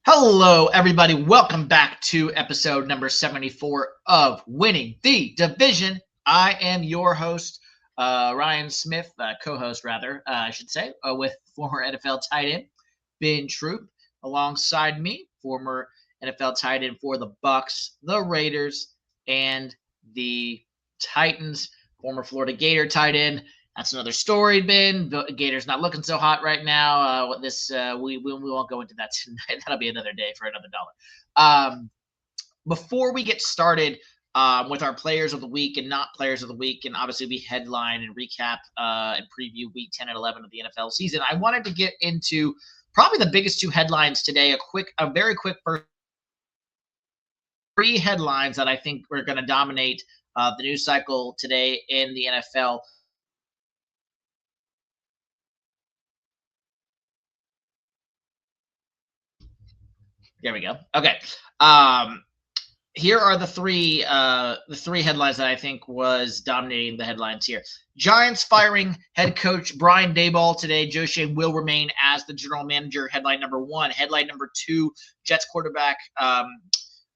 Hello, everybody. Welcome back to episode number 74 of Winning the Division. I am your host, Ryan Smith, co-host, rather, I should say, with former NFL tight end Ben Troupe. Alongside me, former NFL tight end for the Bucks, the Raiders, and the Titans, former Florida Gator tight end. That's another story, Ben. The Gators not looking so hot right now. We won't go into that tonight. That'll be another day for another dollar. Before we get started with our players of the week and not players of the week, and obviously we headline and recap and preview week 10 and 11 of the NFL season, I wanted to get into probably the biggest two headlines today. A very quick first three headlines that I think are going to dominate the news cycle today in the NFL. There we go. Okay. Here are the three headlines that I think was dominating the headlines here. Giants firing head coach Brian Daboll today. Joe Shane will remain as the general manager. Headline number one. Headline number two. Jets quarterback,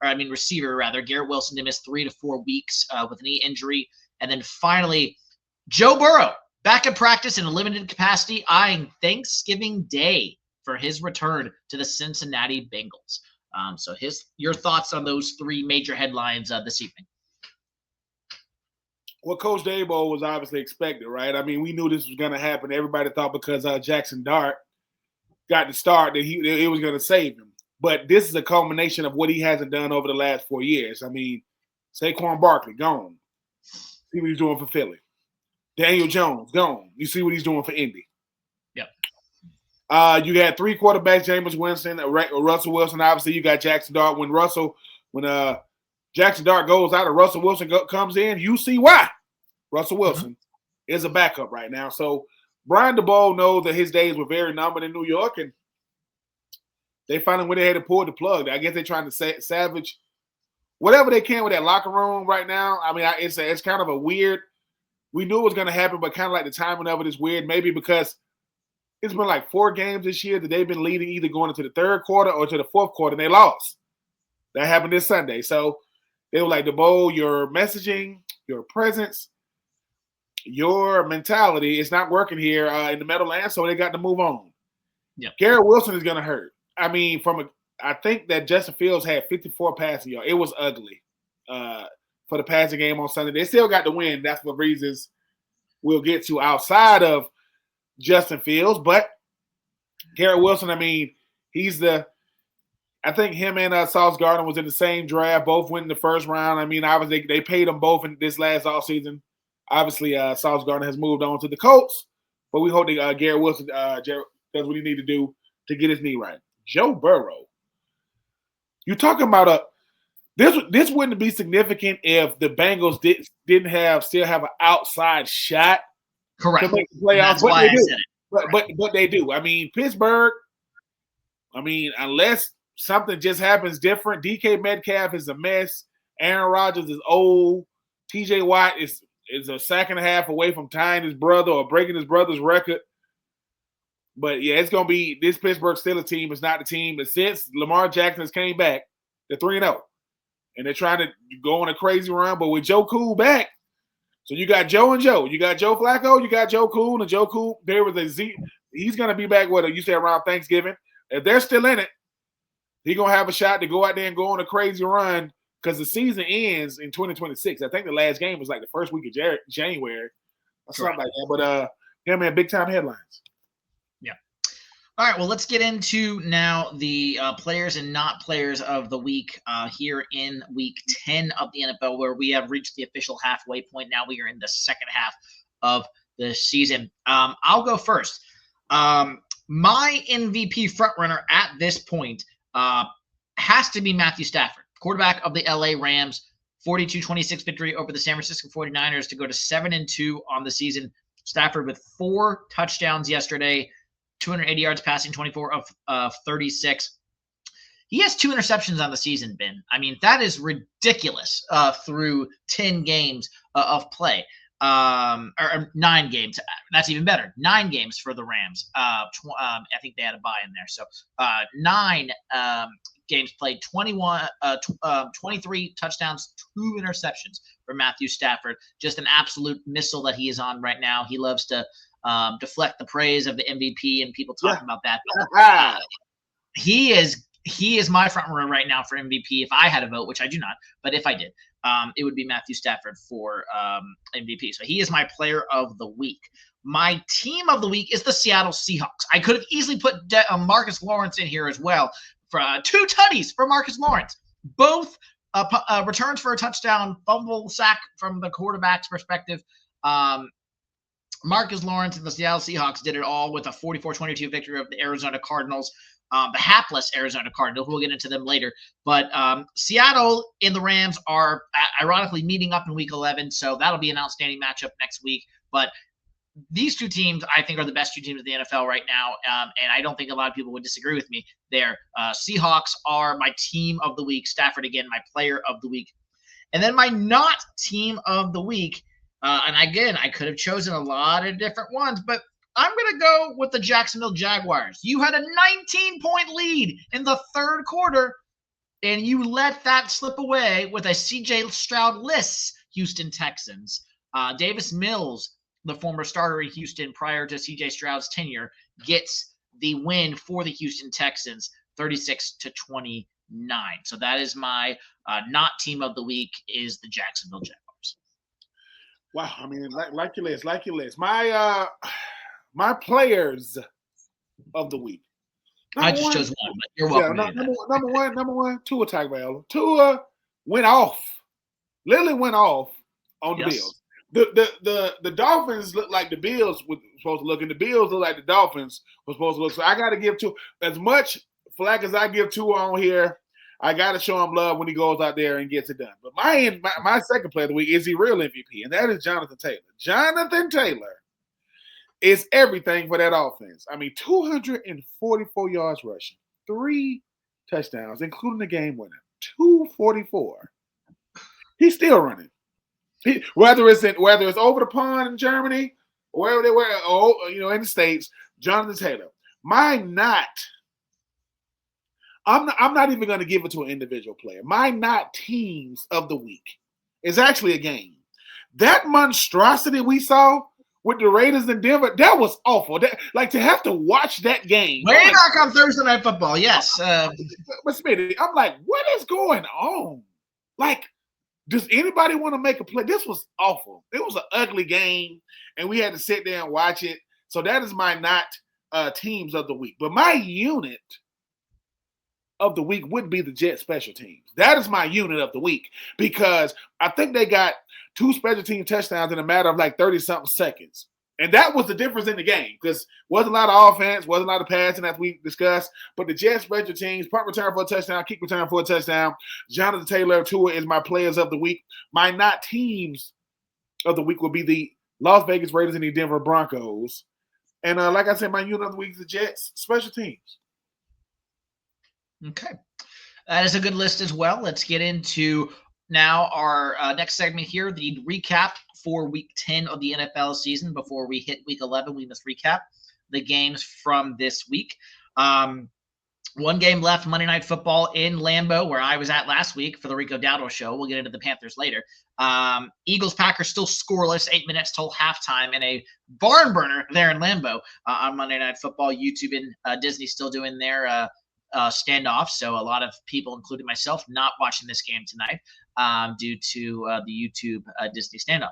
receiver rather, Garrett Wilson to miss 3 to 4 weeks with a knee injury. And then finally, Joe Burrow back in practice in a limited capacity, eyeing Thanksgiving Day for his return to the Cincinnati Bengals. So your thoughts on those three major headlines this evening? Well, Coach Daboll was obviously expected, right? I mean, we knew this was going to happen. Everybody thought because Jackson Dart got the start that it was going to save him. But this is a culmination of what he hasn't done over the last 4 years. I mean, Saquon Barkley, gone. See what he's doing for Philly. Daniel Jones, gone. You see what he's doing for Indy. You got three quarterbacks: Jameis Winston, Russell Wilson. Obviously, you got Jackson Dart. When Jackson Dart goes out and Russell Wilson comes in, you see why. Russell Wilson is a backup right now. So Brian Daboll knows that his days were very numbered in New York, and they finally went ahead and pulled the plug. I guess they're trying to salvage whatever they can with that locker room right now. I mean, it's kind of a weird. We knew it was going to happen, but kind of like the timing of it is weird. Maybe because it's been like 4 games this year that they've been leading, either going into the third quarter or to the fourth quarter, and they lost. That happened this Sunday. So they were like, Daboll, your messaging, your presence, your mentality is not working here in the Meadowlands, so they got to move on. Yeah. Garrett Wilson is going to hurt. I mean, I think that Justin Fields had 54 passing yards. It was ugly for the passing game on Sunday. They still got the win. That's for reasons we'll get to outside of Justin Fields, but Garrett Wilson, I mean, I think him and Sauce Gardner was in the same draft, both went in the first round. I mean, obviously they paid them both in this last offseason. Obviously, Sauce Gardner has moved on to the Colts, but we hope that Garrett Wilson does what he need to do to get his knee right. Joe Burrow, you're talking about this wouldn't be significant if the Bengals didn't still have an outside shot. Correct. To make the playoffs. That's why I said it. But they do. I mean, Pittsburgh, unless something just happens different, DK Metcalf is a mess. Aaron Rodgers is old. TJ Watt is a sack and a half away from tying his brother or breaking his brother's record. But, yeah, it's going to be – this Pittsburgh Steelers team is not the team. But since Lamar Jackson has came back, they're 3-0. And they're trying to go on a crazy run. But with Joe Cool back, so you got Joe and Joe. You got Joe Flacco. You got Joe Cool. And Joe Cool, he's going to be back, you say, around Thanksgiving. If they're still in it, he's going to have a shot to go out there and go on a crazy run because the season ends in 2026. I think the last game was like the first week of January or something like that. But, yeah, man, big-time headlines. All right, well, let's get into now the players and not players of the week here in week 10 of the NFL, where we have reached the official halfway point. Now we are in the second half of the season. I'll go first. My MVP frontrunner at this point has to be Matthew Stafford, quarterback of the LA Rams, 42-26 victory over the San Francisco 49ers to go to 7-2 on the season. Stafford with 4 touchdowns yesterday, 280 yards passing, 24 of 36. He has 2 interceptions on the season, Ben. I mean, that is ridiculous through 10 games of play. or 9 games. That's even better. 9 games for the Rams. I think they had a bye in there. So 9 games played, 23 touchdowns, 2 interceptions for Matthew Stafford. Just an absolute missile that he is on right now. He loves to deflect the praise of the MVP and people talking about that. But, he is my front runner right now for MVP. If I had a vote, which I do not, but if I did, it would be Matthew Stafford for MVP. So he is my player of the week. My team of the week is the Seattle Seahawks. I could have easily put Marcus Lawrence in here as well for 2 tutties for Marcus Lawrence. Both returns for a touchdown, fumble, sack from the quarterback's perspective. Marcus Lawrence and the Seattle Seahawks did it all with a 44-22 victory of the Arizona Cardinals. The hapless Arizona Cardinals. We'll get into them later. But Seattle and the Rams are ironically meeting up in Week 11, so that'll be an outstanding matchup next week. But these 2 teams, I think, are the best 2 teams in the NFL right now, and I don't think a lot of people would disagree with me there. Seahawks are my team of the week. Stafford, again, my player of the week. And then my not team of the week, and again, I could have chosen a lot of different ones, but I'm going to go with the Jacksonville Jaguars. You had a 19-point lead in the third quarter, and you let that slip away with a C.J. Stroud-less Houston Texans. Davis Mills, the former starter in Houston prior to C.J. Stroud's tenure, gets the win for the Houston Texans, 36-29. So that is my not team of the week is the Jacksonville Jaguars. Wow, I mean, like your list. My players of the week. I just chose one, but you're welcome. Number one, Tua Tagovailoa. Tua went off, literally went off on the Bills. The Dolphins look like the Bills were supposed to look, and the Bills look like the Dolphins were supposed to look. So I got to give Tua as much flack as I give Tua on here. I got to show him love when he goes out there and gets it done. But my second player of the week is the real MVP, and that is Jonathan Taylor. Jonathan Taylor is everything for that offense. I mean, 244 yards rushing, 3 touchdowns, including the game winner. 244. He's still running. Whether it's over the pond in Germany or wherever they were, in the States, Jonathan Taylor. I'm not even going to give it to an individual player. My not teams of the week is actually a game. That monstrosity we saw with the Raiders in Denver, that was awful. To have to watch that game. Way back on Thursday Night Football, yes. But Smitty, I'm like, what is going on? Like, does anybody want to make a play? This was awful. It was an ugly game, and we had to sit there and watch it. So that is my not teams of the week. But my unit of the week would be the Jet special teams. That is my unit of the week because I think they got 2 special team touchdowns in a matter of like 30-something seconds. And that was the difference in the game because wasn't a lot of offense, wasn't a lot of passing as we discussed. But the Jet special teams, punt return for a touchdown, kick return for a touchdown. Jonathan Taylor, Tua is my players of the week. My not teams of the week will be the Las Vegas Raiders and the Denver Broncos. And like I said, my unit of the week is the Jets special teams. Okay. That is a good list as well. Let's get into now our next segment here, the recap for Week 10 of the NFL season. Before we hit Week 11, we must recap the games from this week. One game left, Monday Night Football in Lambeau, where I was at last week for the Rico Dowdle show. We'll get into the Panthers later. Eagles-Packers still scoreless, 8 minutes till halftime, and a barn burner there in Lambeau on Monday Night Football. YouTube and Disney still doing their standoff, so a lot of people, including myself, not watching this game tonight due to the YouTube Disney standoff.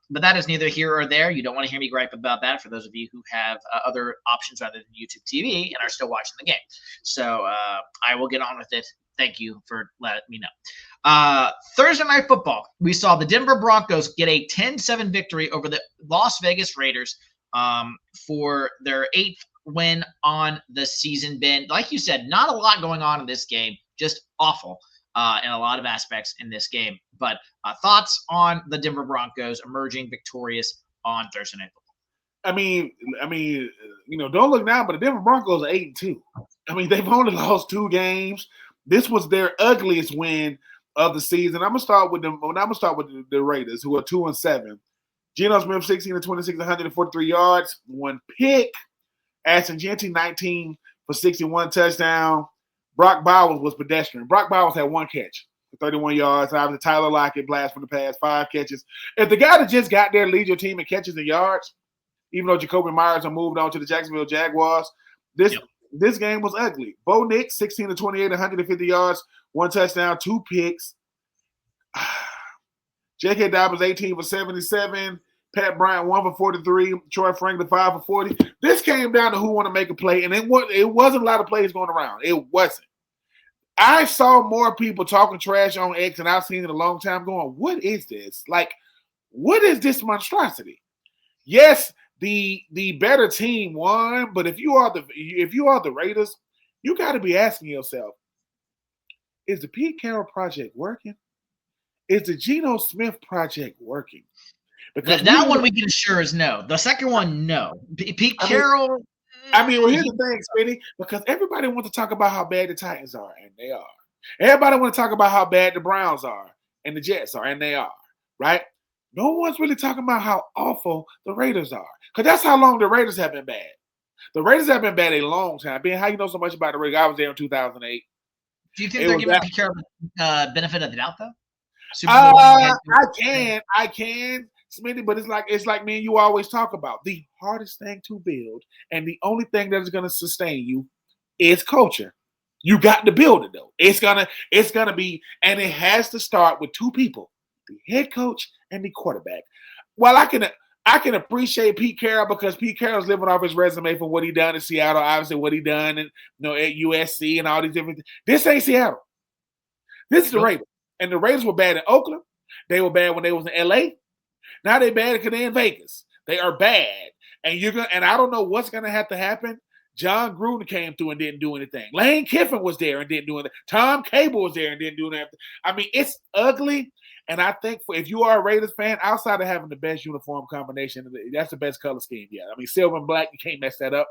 But that is neither here or there. You don't want to hear me gripe about that for those of you who have other options rather than YouTube TV and are still watching the game. So I will get on with it. Thank you for letting me know. Thursday Night Football, we saw the Denver Broncos get a 10-7 victory over the Las Vegas Raiders for their 8th win on the season. Ben, like you said, not a lot going on in this game, just awful in a lot of aspects in this game. But thoughts on the Denver Broncos emerging victorious on Thursday Night Football? I mean, don't look now, but the Denver Broncos are 8-2. I mean, they've only lost 2 games. This was their ugliest win of the season. I'm gonna start with them. I'm gonna start with the Raiders, who are 2-7. Geno Smith, 16 to 26, 143 yards, 1 pick. Ashton Jeanty, 19 for 61 touchdown. Brock Bowers was pedestrian. Brock Bowers had 1 catch for 31 yards. Obviously, Tyler Lockett, blast from the pass, 5 catches. If the guy that just got there leads your team in catches and yards, even though Jacoby Myers had moved on to the Jacksonville Jaguars, this game was ugly. Bo Nix, 16 to 28, 150 yards, 1 touchdown, 2 picks. J.K. Dobbins, 18 for 77. Pat Bryant, 1 for 43. Troy Franklin, 5 for 40. This came down to who want to make a play, and it wasn't a lot of plays going around. It wasn't. I saw more people talking trash on X than I've seen in a long time going, what is this? Like, what is this monstrosity? Yes, the better team won, but if you are the Raiders, you got to be asking yourself, is the Pete Carroll project working? Is the Geno Smith project working? Because that one we can assure is no. The second one, no. Pete Carroll. Well, here's the thing, Spitty, because everybody wants to talk about how bad the Titans are, and they are. Everybody want to talk about how bad the Browns are, and the Jets are, and they are, right? No one's really talking about how awful the Raiders are, because that's how long the Raiders have been bad. The Raiders have been bad a long time. Ben, how you know so much about the Raiders? I was there in 2008. Do you think they're giving Pete Carroll benefit of the doubt, though? I can, Smitty, but it's like me and you always talk about. The hardest thing to build and the only thing that is going to sustain you is culture. You got to build it though. It's gonna be, and it has to start with 2 people: the head coach and the quarterback. Well, I can appreciate Pete Carroll because Pete Carroll's living off his resume for what he done in Seattle, obviously what he done at USC and all these different things. This ain't Seattle. This is the Raiders. And the Raiders were bad in Oakland. They were bad when they was in LA. Now they bad because they're in Vegas. They are bad. And I don't know what's gonna have to happen. John Gruden came through and didn't do anything. Lane Kiffin was there and didn't do anything. Tom Cable was there and didn't do anything. I mean, it's ugly. And I think if you are a Raiders fan, outside of having the best uniform combination, that's the best color scheme. Yeah, I mean, silver and black, you can't mess that up.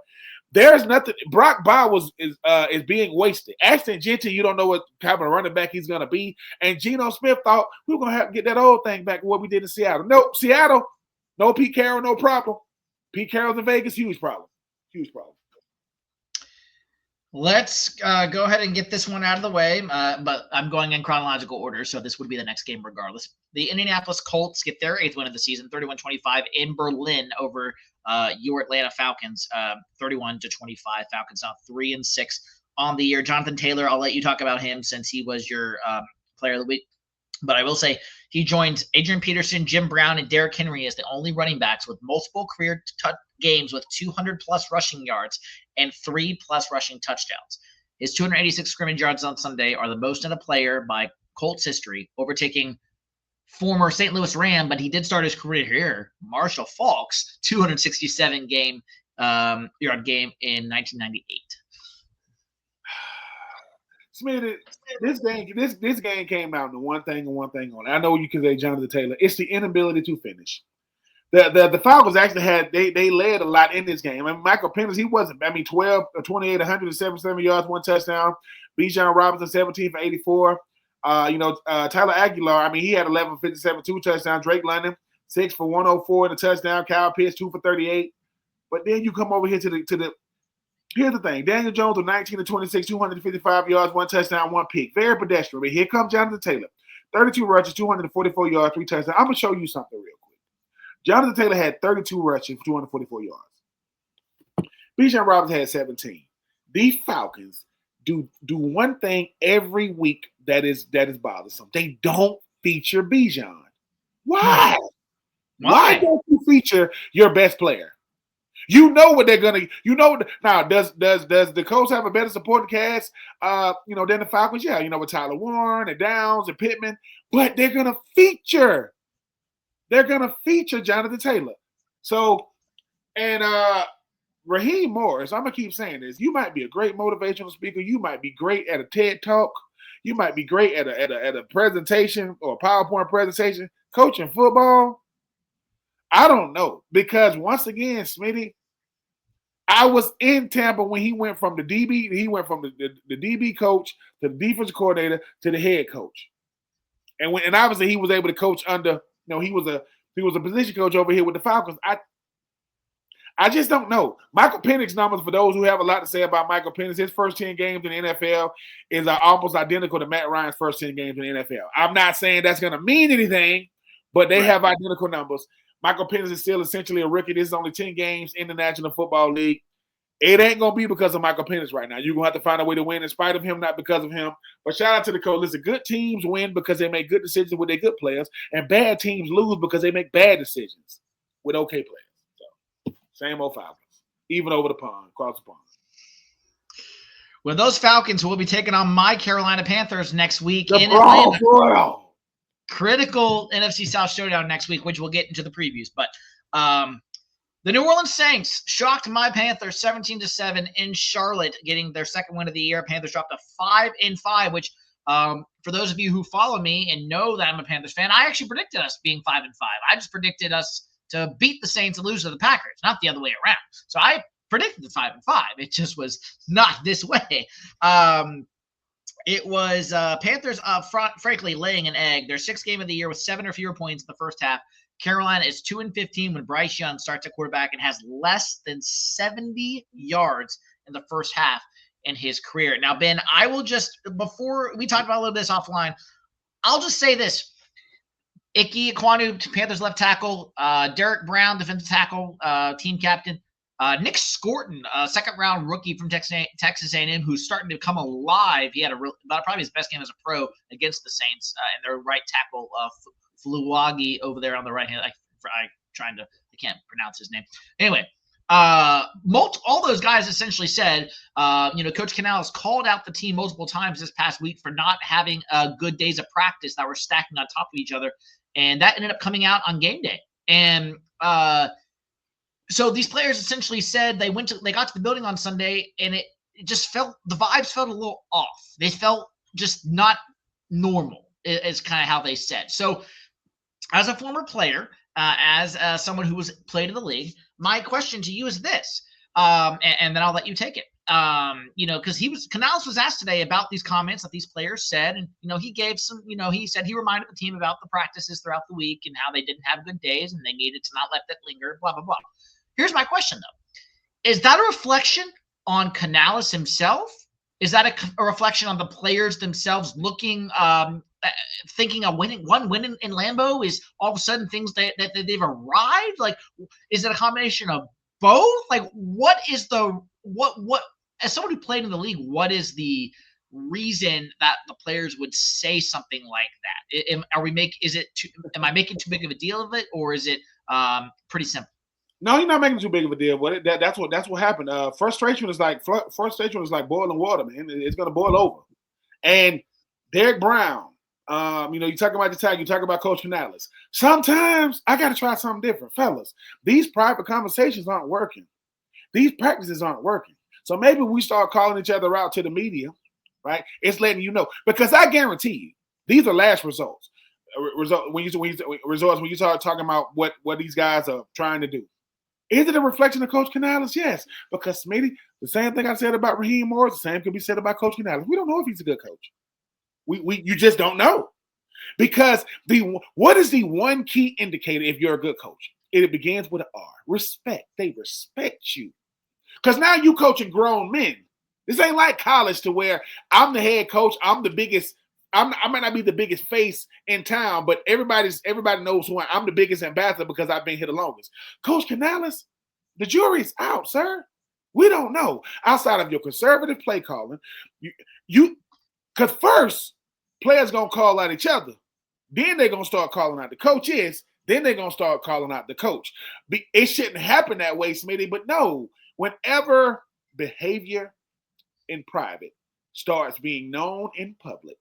There's nothing. Brock Bowers is being wasted. Ashton Jeanty, you don't know what kind of running back he's going to be. And Geno Smith thought we were going to have to get that old thing back, what we did in Seattle. Nope, Seattle, no Pete Carroll, no problem. Pete Carroll's in Vegas, huge problem. Huge problem. Let's go ahead and get this one out of the way, but I'm going in chronological order, so this would be the next game regardless. The Indianapolis Colts get their 8th win of the season, 31-25 in Berlin over your Atlanta Falcons, 31-25. Falcons now 3-6 on the year. Jonathan Taylor, I'll let you talk about him since he was your player of the week. But I will say he joined Adrian Peterson, Jim Brown, and Derrick Henry as the only running backs with multiple career games with 200-plus rushing yards and 3+ rushing touchdowns. His 286 scrimmage yards on Sunday are the most in a player by Colts history, overtaking former St. Louis Ram, but he did start his career here, Marshall Faulk's 267 yard game in 1998. Smitty, this game came out to one thing and one thing only. I know you can say Jonathan Taylor. It's the inability to finish. The Falcons actually they led a lot in this game. I mean, Michael Penix, he wasn't. 12 or 28, 177 yards, 1 touchdown. Bijan Robinson, 17 for 84. Tyler Aguilar, I mean, he had 11 for 57, 2 touchdowns. Drake London, 6 for 104 and a touchdown. Kyle Pitts, 2 for 38. But then you come over here to the here's the thing. Daniel Jones with 19 to 26, 255 yards, 1 touchdown, 1 pick. Very pedestrian. But here comes Jonathan Taylor. 32 rushes, 244 yards, 3 touchdowns. I'm going to show you something real quick. Jonathan Taylor had 32 rushes for 244 yards. Bijan Robinson had 17. The Falcons do one thing every week that is bothersome. They don't feature Bijan. Why? Why don't you feature your best player? You know what they're gonna. Now. Does the Colts have a better supporting cast? Than the Falcons. Yeah, with Tyler Warren and Downs and Pittman. But they're gonna feature. They're gonna feature Jonathan Taylor. So, and Raheem Morris. I'm gonna keep saying this. You might be a great motivational speaker. You might be great at a TED talk. You might be great at a presentation or a PowerPoint presentation. Coaching football. I don't know, because once again, Smitty, I was in Tampa when he went from the DB. He went from the DB coach to the defensive coordinator to the head coach, and obviously he was able to coach under. He was a He was a position coach over here with the Falcons. I just don't know. Michael Penix's numbers, for those who have a lot to say about Michael Penix, his first 10 games in the NFL is almost identical to Matt Ryan's first 10 games in the NFL. I'm not saying that's going to mean anything, but they have identical numbers. Michael Penix is still essentially a rookie. This is only 10 games in the National Football League. It ain't going to be because of Michael Penix right now. You're going to have to find a way to win in spite of him, not because of him. But shout out to the coach. Listen, good teams win because they make good decisions with their good players, and bad teams lose because they make bad decisions with okay players. Same old Falcons, even over the pond, across the pond. Well, those Falcons will be taking on my Carolina Panthers next week in Atlanta. Critical NFC South showdown next week, which we'll get into the previews. But the New Orleans Saints shocked my Panthers 17-7 in Charlotte, getting their second win of the year. Panthers dropped to 5-5, which for those of you who follow me and know that I'm a Panthers fan, I actually predicted us being 5-5. I just predicted us to beat the Saints and lose to the Packers, not the other way around. So I predicted the 5-5. It just was not this way. It was Panthers frankly laying an egg. Their sixth game of the year with 7 or fewer points in the first half. Carolina is 2-15 when Bryce Young starts at quarterback and has less than 70 yards in the first half in his career. Now, Ben, I will just, before we talk about a little bit of this offline, I'll just say this. Ike Ekwonu, Panthers left tackle. Derek Brown, defensive tackle, team captain. Nick Scorton, second-round rookie from Texas A&M, who's starting to come alive. He had probably his best game as a pro against the Saints, and their right tackle, Fluwagi, over there on the right hand. I can't pronounce his name. Anyway, all those guys essentially said, Coach Canales called out the team multiple times this past week for not having good days of practice that were stacking on top of each other. And that ended up coming out on game day. And so these players essentially said they got to the building on Sunday, and it just the vibes felt a little off. They felt just not normal, is kind of how they said. So as a former player, as someone who was played in the league, my question to you is this, and then I'll let you take it. Because Canales was asked today about these comments that these players said, and he gave some, he said he reminded the team about the practices throughout the week and how they didn't have good days and they needed to not let that linger, blah blah blah. Here's my question though: is that a reflection on Canales himself? Is that a reflection on the players themselves looking, thinking one win in Lambeau is all of a sudden things that they've arrived? Like, is it a combination of both? Like, what is what as someone who played in the league, what is the reason that the players would say something like that? Am I making too big of a deal of it, or is it pretty simple? No, you're not making too big of a deal with it. That's what happened. Frustration is like boiling water, man. It's gonna boil over. And Derek Brown, you talk about the tag, you talk about Coach Canales. Sometimes I got to try something different, fellas. These private conversations aren't working. These practices aren't working. So maybe we start calling each other out to the media, right? It's letting you know, because I guarantee you, these are last results. When you start talking about what these guys are trying to do. Is it a reflection of Coach Canales? Yes, because Smitty, the same thing I said about Raheem Morris, the same could be said about Coach Canales. We don't know if he's a good coach. You just don't know, because what is the one key indicator if you're a good coach? It begins with an R. Respect. They respect you, because now you coaching grown men. This ain't like college to where I'm the head coach. I'm the biggest. I might not be the biggest face in town, but everybody knows who I'm the biggest ambassador because I've been here the longest. Coach Canales, the jury's out, sir. We don't know. Outside of your conservative play calling, because first players gonna call out each other, then they're gonna start calling out the coaches, then they're gonna start calling out the coach. It shouldn't happen that way, Smitty. But no, whenever behavior in private starts being known in public,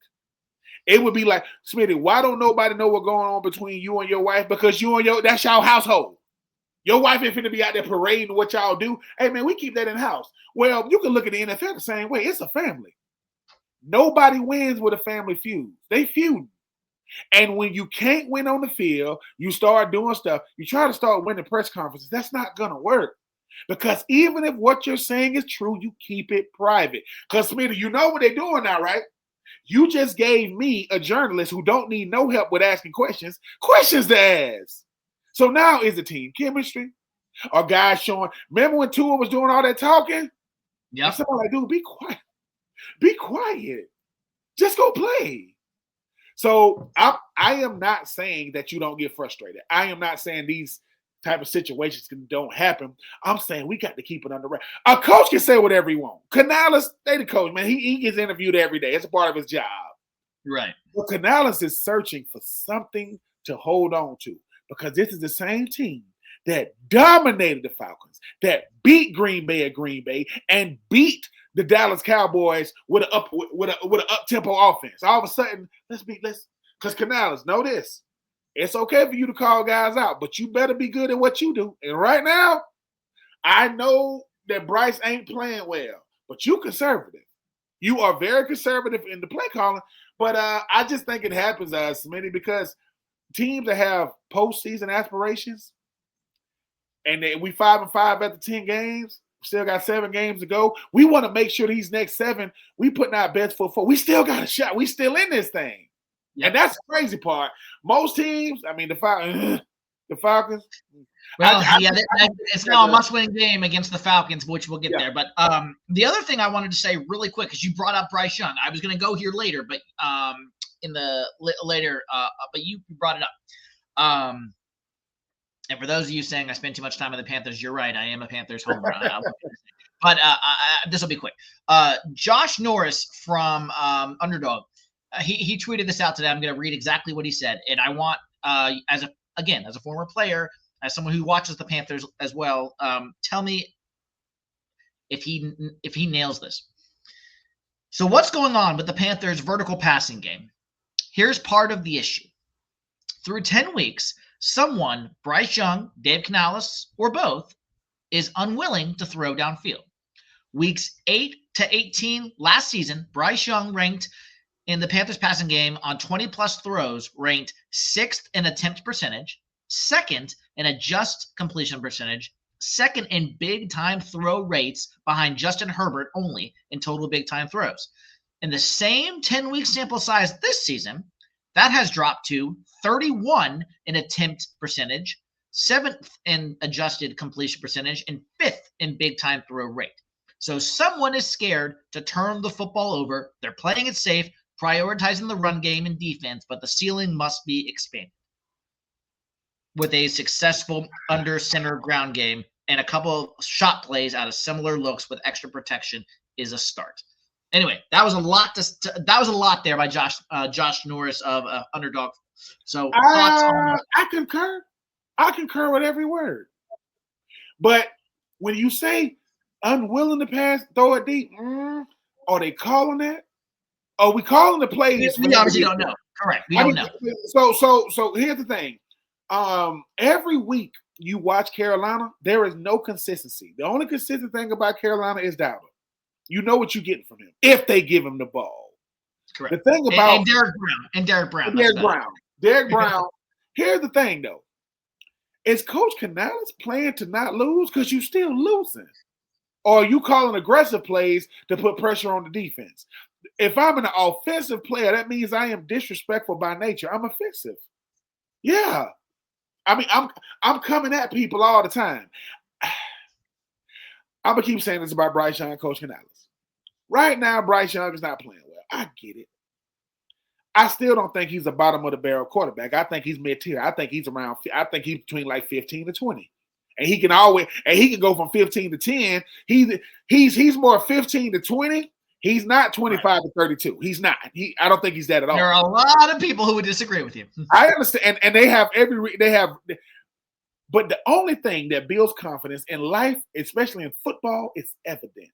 it would be like, Smitty, why don't nobody know what's going on between you and your wife? Because that's y'all household. Your wife ain't finna be out there parading what y'all do. Hey, man, we keep that in house. Well, you can look at the NFL the same way. It's a family. Nobody wins with a family feud. They feud. And when you can't win on the field, you start doing stuff. You try to start winning press conferences. That's not going to work. Because even if what you're saying is true, you keep it private. Because, Smitty, you know what they're doing now, right? You just gave me, a journalist who don't need no help with asking questions to ask. So now is the team chemistry? Or guys showing? Remember when Tua was doing all that talking? Yeah. Somebody like, dude, be quiet. Be quiet. Just go play. So I am not saying that you don't get frustrated. I am not saying these type of situations don't happen. I'm saying we got to keep it under wraps. A coach can say whatever he wants. Canales, they the coach, man. He gets interviewed every day. It's a part of his job. Right. But Canales is searching for something to hold on to because this is the same team that dominated the Falcons, that beat Green Bay at Green Bay, and beat the Dallas Cowboys with an up-tempo offense. All of a sudden, because Canales, know this. It's okay for you to call guys out, but you better be good at what you do. And right now, I know that Bryce ain't playing well, but you conservative. You are very conservative in the play calling, but I just think it happens, Smitty, because teams that have postseason aspirations, and we 5-5 after 10 games, still got 7 games to go. We want to make sure these next 7, we putting our best foot forward. We still got a shot. We still in this thing. Yep. And that's the crazy part. Most teams, I mean, the Falcons. Well, it's now a must-win game against the Falcons, which we'll get there. But the other thing I wanted to say really quick, because you brought up Bryce Young. I was going to go here later, but in the later, but you brought it up. And for those of you saying I spend too much time on the Panthers, you're right. I am a Panthers homer. But this will be quick. Josh Norris from Underdog, he tweeted this out today. I'm going to read exactly what he said. And I want, as a former player, as someone who watches the Panthers as well, tell me if he nails this. So what's going on with the Panthers' vertical passing game? Here's part of the issue. Through 10 weeks, someone, Bryce Young, Dave Canales, or both, is unwilling to throw downfield. Weeks 8 to 18 last season, Bryce Young ranked in the Panthers passing game on 20-plus throws, ranked 6th in attempt percentage, 2nd in adjust completion percentage, 2nd in big-time throw rates behind Justin Herbert only in total big-time throws. In the same 10-week sample size this season, that has dropped to 31 in attempt percentage, 7th in adjusted completion percentage, and 5th in big-time throw rate. So someone is scared to turn the football over. They're playing it safe, prioritizing the run game and defense, but the ceiling must be expanded with a successful under-center ground game and a couple of shot plays out of similar looks with extra protection is a start. Anyway, that was a lot. That was a lot there by Josh Norris of Underdog. So thoughts on? I concur. I concur with every word. But when you say unwilling to pass, throw it deep, are they calling that? Are we calling the plays? We obviously don't know. Correct. We don't know. So here's the thing. Every week you watch Carolina, there is no consistency. The only consistent thing about Carolina is Dowdle. You know what you're getting from him if they give him the ball. Correct. The thing about and Derek Brown. Derek Brown. Here's the thing, though. Is Coach Canales playing to not lose because you still losing? Or are you calling aggressive plays to put pressure on the defense? If I'm an offensive player, that means I am disrespectful by nature. I'm offensive. Yeah. I mean, I'm coming at people all the time. I'm going to keep saying this about Bryce Young and Coach Canales. Right now, Bryce Young is not playing well. I get it. I still don't think he's a bottom of the barrel quarterback. I think he's mid-tier. I think he's between like 15 to 20. And he can go from 15 to 10. He's more 15 to 20. He's not 25 to 32. He's not. I don't think he's that at all. There are a lot of people who would disagree with you. I understand. And they have but the only thing that builds confidence in life, especially in football, is evidence.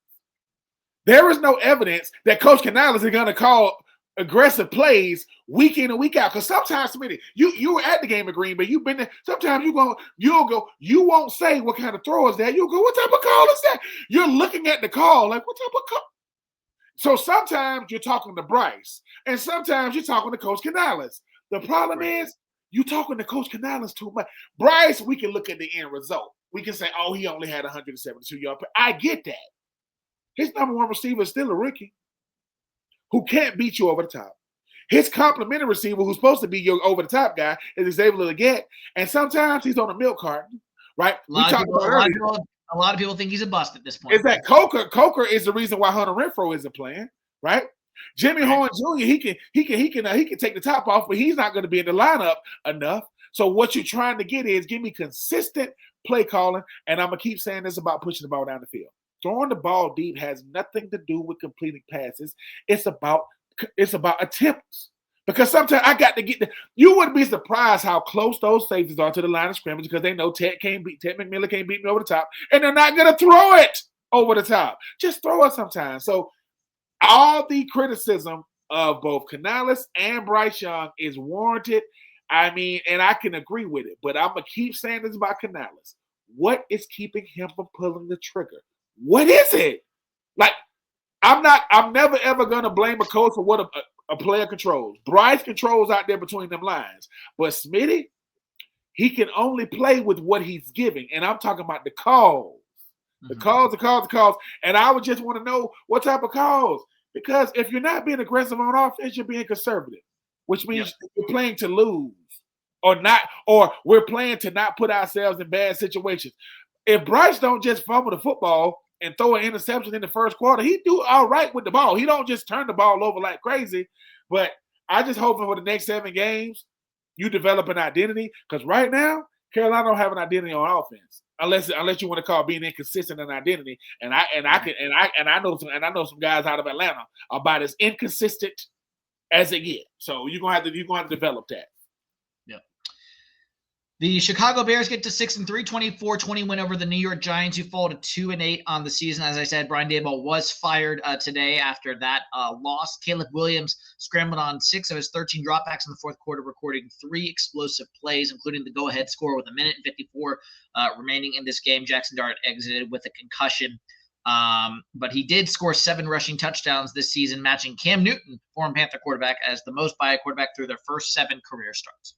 There is no evidence that Coach Canales is going to call aggressive plays week in and week out. Because sometimes, you were at the game of Green Bay. You've been there. Sometimes you won't say what kind of throw is that. You'll go, what type of call is that? You're looking at the call like, what type of call? So sometimes you're talking to Bryce, and sometimes you're talking to Coach Canales. The problem is you're talking to Coach Canales too much. Bryce, we can look at the end result. We can say, oh, he only had 172 yards. I get that. His number one receiver is still a rookie who can't beat you over the top. His complimentary receiver, who's supposed to be your over-the-top guy, is able to get, and sometimes he's on a milk carton, right? A lot of people think he's a bust at this point. Is that Coker is the reason why Hunter Renfrow isn't playing, right? Jimmy Horn Jr. He can take the top off, but he's not going to be in the lineup enough. So what you're trying to get is give me consistent play calling, and I'm gonna keep saying this about pushing the ball down the field. Throwing the ball deep has nothing to do with completing passes. It's about attempts. Because sometimes I got to get you wouldn't be surprised how close those safeties are to the line of scrimmage because they know Ted McMillan can't beat me over the top, and they're not gonna throw it over the top. Just throw it sometimes. So all the criticism of both Canales and Bryce Young is warranted. I mean, and I can agree with it, but I'm going to keep saying this about Canales. What is keeping him from pulling the trigger? What is it? Like, I'm never, ever going to blame a coach for what a player controls. Bryce controls out there between them lines. But Smitty, he can only play with what he's giving. And I'm talking about the calls. The calls. And I would just want to know what type of calls. Because if you're not being aggressive on offense, you're being conservative, which means you're playing to lose or we're playing to not put ourselves in bad situations. If Bryce don't just fumble the football and throw an interception in the first quarter, he do all right with the ball. He don't just turn the ball over like crazy. But I just hope for the next 7 games, you develop an identity. Because right now, Carolina don't have an identity on offense. Unless you want to call being inconsistent an identity, and I know some guys out of Atlanta are about as inconsistent as it gets. So you're gonna have to develop that. Yeah. The Chicago Bears get to 6-3, 24-20 win over the New York Giants, who fall to 2-8 on the season. As I said, Brian Daboll was fired today after that loss. Caleb Williams scrambled on 6 of his 13 dropbacks in the fourth quarter, recording 3 explosive plays, including the go-ahead score with 1:54 remaining in this game. Jackson Dart exited with a concussion. But he did score 7 rushing touchdowns this season, matching Cam Newton, former Panther quarterback, as the most by a quarterback through their first 7 career starts.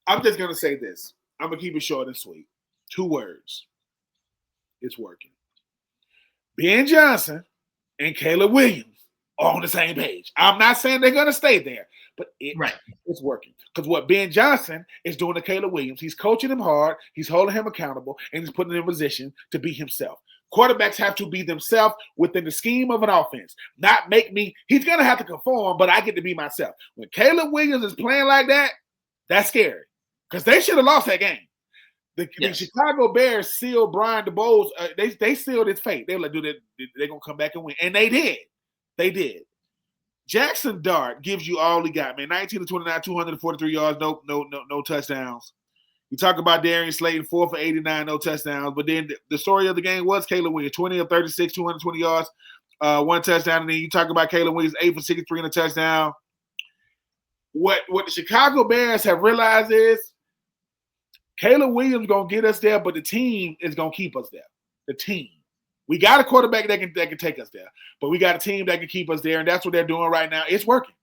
I'm just going to say this. I'm going to keep it short and sweet. 2 words. It's working. Ben Johnson and Caleb Williams are on the same page. I'm not saying they're going to stay there, but it's working. Because what Ben Johnson is doing to Caleb Williams, he's coaching him hard, he's holding him accountable, and he's putting him in position to be himself. Quarterbacks have to be themselves within the scheme of an offense. Not make me – he's going to have to conform, but I get to be myself. When Caleb Williams is playing like that, that's scary. Because they should have lost that game. The Chicago Bears sealed Brian DeBoer's they sealed his fate. They were like, dude, they're going to come back and win. And they did. They did. Jackson Dart gives you all he got, man. 19-29, 243 yards, no touchdowns. You talk about Darius Slayton, 4 for 89, no touchdowns. But then the story of the game was Caleb Williams, 20 of 36, 220 yards, 1 touchdown. And then you talk about Caleb Williams, 8 for 63 and a touchdown. What the Chicago Bears have realized is Caleb Williams going to get us there, but the team is going to keep us there. The team. We got a quarterback that can take us there, but we got a team that can keep us there, and that's what they're doing right now. It's working.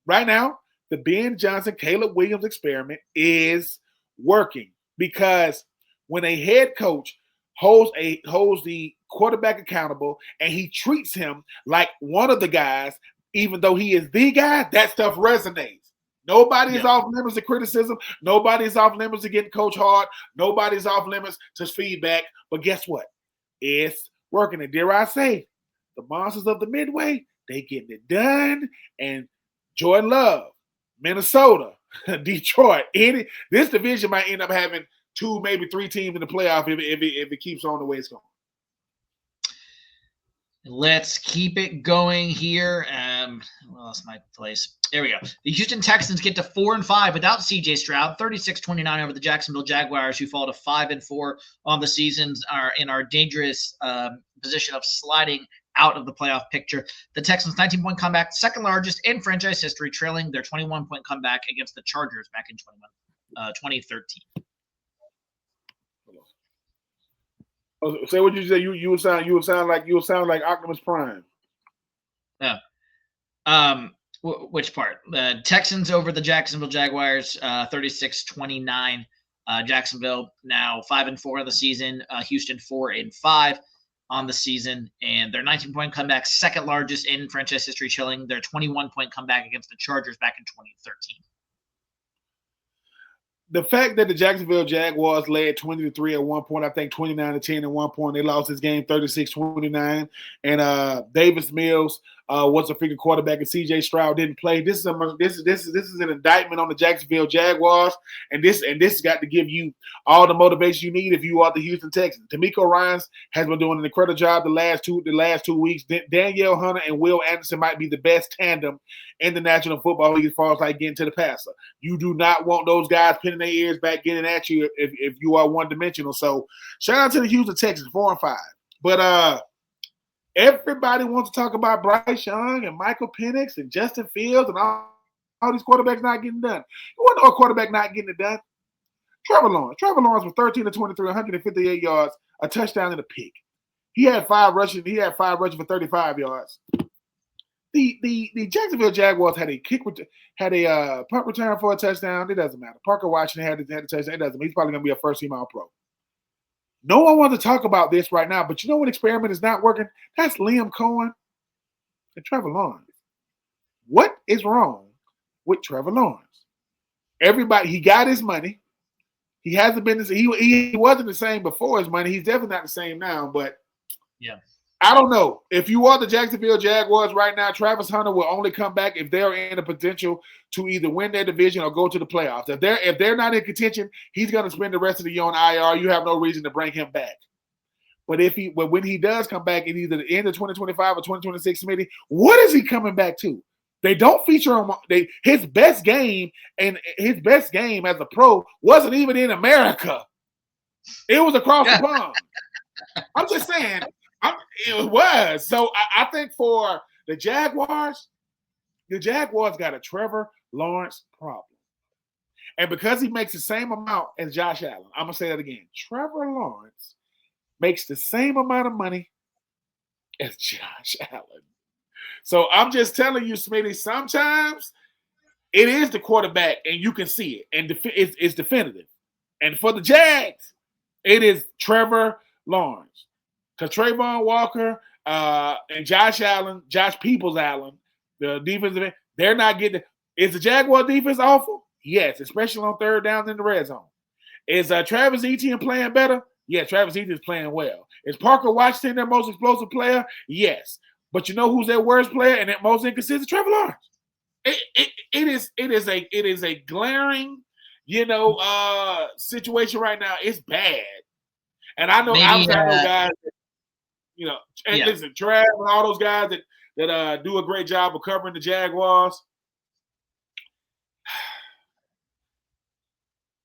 Right now, the Ben Johnson, Caleb Williams experiment is working because when a head coach holds the quarterback accountable and he treats him like one of the guys, even though he is the guy, that stuff resonates. Nobody is off limits to criticism. Nobody is off limits to getting coach hard. Nobody's off limits to feedback. But guess what? It's working. And dare I say, the monsters of the Midway, they getting it done. And Jordan Love, Minnesota, Detroit, this division might end up having 2, maybe 3 teams in the playoff if it keeps on the way it's going. Let's keep it going here. I lost my place. There we go. The Houston Texans get to 4-5 without C.J. Stroud, 36-29 over the Jacksonville Jaguars, who fall to 5-4 on the seasons, are in our dangerous position of sliding out of the playoff picture. The Texans' 19-point comeback, second largest in franchise history, trailing their 21-point comeback against the Chargers back in 2013. Say what you say. You would sound like Optimus Prime. Yeah. Which part? Texans over the Jacksonville Jaguars, 36-29. Jacksonville now 5-4 of the season. Houston 4-5. on the season, and their 19-point comeback, second largest in franchise history, chilling their 21-point comeback against the Chargers back in 2013. The fact that the Jacksonville Jaguars led 20-3 at one point, I think 29-10 at one point, they lost this game 36-29. And Davis Mills was a freaking quarterback, and C.J. Stroud didn't play. This is an indictment on the Jacksonville Jaguars, and this got to give you all the motivation you need if you are the Houston Texans. D'Amico Ryans has been doing an incredible job the last 2 weeks. Danielle Hunter and Will Anderson might be the best tandem in the National Football League as far as like getting to the passer. You do not want those guys pinning their ears back, getting at you if you are one-dimensional. So shout out to the Houston Texans, 4-5. But everybody wants to talk about Bryce Young and Michael Penix and Justin Fields and all these quarterbacks not getting done. You want to know a quarterback not getting it done? Trevor Lawrence. Trevor Lawrence was 13-23, 158 yards, a touchdown and a pick. He had 5 rushing. He had 5 rushing for 35 yards. The Jacksonville Jaguars had a punt return for a touchdown. It doesn't matter. Parker Washington had a touchdown. It doesn't matter. He's probably going to be a first-team All-Pro. No one wants to talk about this right now, but you know what experiment is not working? That's Liam Cohen and Trevor Lawrence. What is wrong with Trevor Lawrence? Everybody, he got his money. He hasn't been. He wasn't the same before his money. He's definitely not the same now. But yeah, I don't know. If you are the Jacksonville Jaguars right now, Travis Hunter will only come back if they're in a potential to either win their division or go to the playoffs. If they're not in contention, he's going to spend the rest of the year on IR. You have no reason to bring him back. But when he does come back in either the end of 2025 or 2026 meeting, what is he coming back to? They don't feature him. His best game as a pro wasn't even in America. It was across the pond. I'm just saying. It was. So I think for the Jaguars got a Trevor Lawrence problem. And because he makes the same amount as Josh Allen, I'm going to say that again. Trevor Lawrence makes the same amount of money as Josh Allen. So I'm just telling you, Smitty, sometimes it is the quarterback and you can see it. And it's definitive. And for the Jags, it is Trevor Lawrence. Because Trayvon Walker and Josh Peoples Allen, the defensive end, they're not getting it. Is the Jaguar defense awful? Yes, especially on third down in the red zone. Is Travis Etienne playing better? Yes, Travis Etienne is playing well. Is Parker Washington their most explosive player? Yes. But you know who's their worst player and their most inconsistent? Trevor Lawrence. It is a glaring, situation right now. It's bad. And I know I know guys that, listen, Trav and all those guys that do a great job of covering the Jaguars.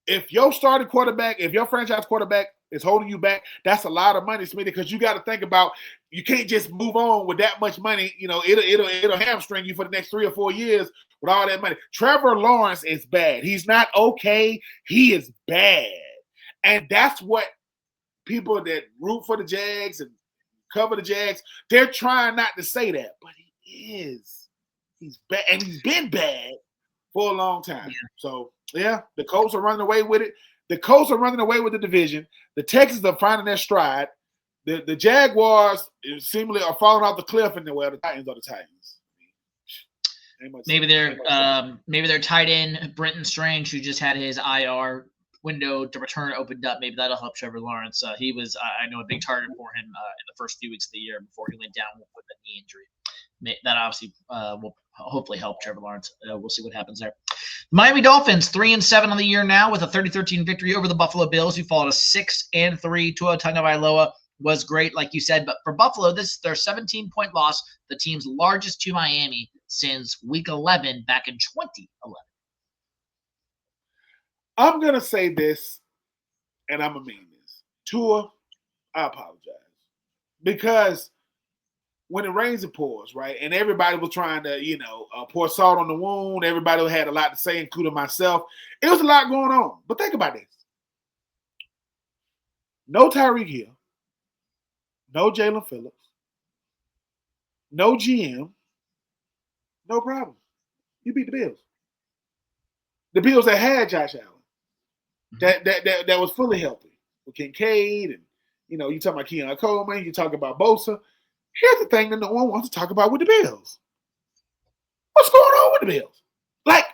If your starting quarterback, if your franchise quarterback is holding you back, that's a lot of money, Smitty, because you got to think about you can't just move on with that much money. It'll hamstring you for the next 3 or 4 years with all that money. Trevor Lawrence is bad. He's not okay. He is bad. And that's what people that root for the Jags and cover the Jags, they're trying not to say that, but he is. He's bad, and he's been bad for a long time. Yeah. So, yeah, the Colts are running away with it. The Colts are running away with the division. The Texans are finding their stride. The Jaguars seemingly are falling off the cliff, and the Titans are the Titans. Maybe their tight end, Brenton Strange, who just had his IR window to return opened up. Maybe that'll help Trevor Lawrence. He was, I know, a big target for him in the first few weeks of the year before he went down with a knee injury. That obviously will hopefully help Trevor Lawrence. We'll see what happens there. Miami Dolphins 3-7 on the year now with a 30-13 victory over the Buffalo Bills, who followed a 6-3. Tua Tagovailoa was great, like you said, but for Buffalo, this is their 17-point loss, the team's largest to Miami since Week 11 back in 2011. I'm going to say this, and I'm going to mean this. Tua, I apologize. Because when it rains, it pours, right? And everybody was trying to, pour salt on the wound. Everybody had a lot to say, including myself. It was a lot going on. But think about this. No Tyreek Hill. No Jalen Phillips. No GM. No problem. You beat the Bills. The Bills that had Josh Allen. That was fully healthy with Kincaid You know, you talk about Keon Coleman, you talk about Bosa. Here's the thing that no one wants to talk about with the Bills. What's going on with the Bills? Like,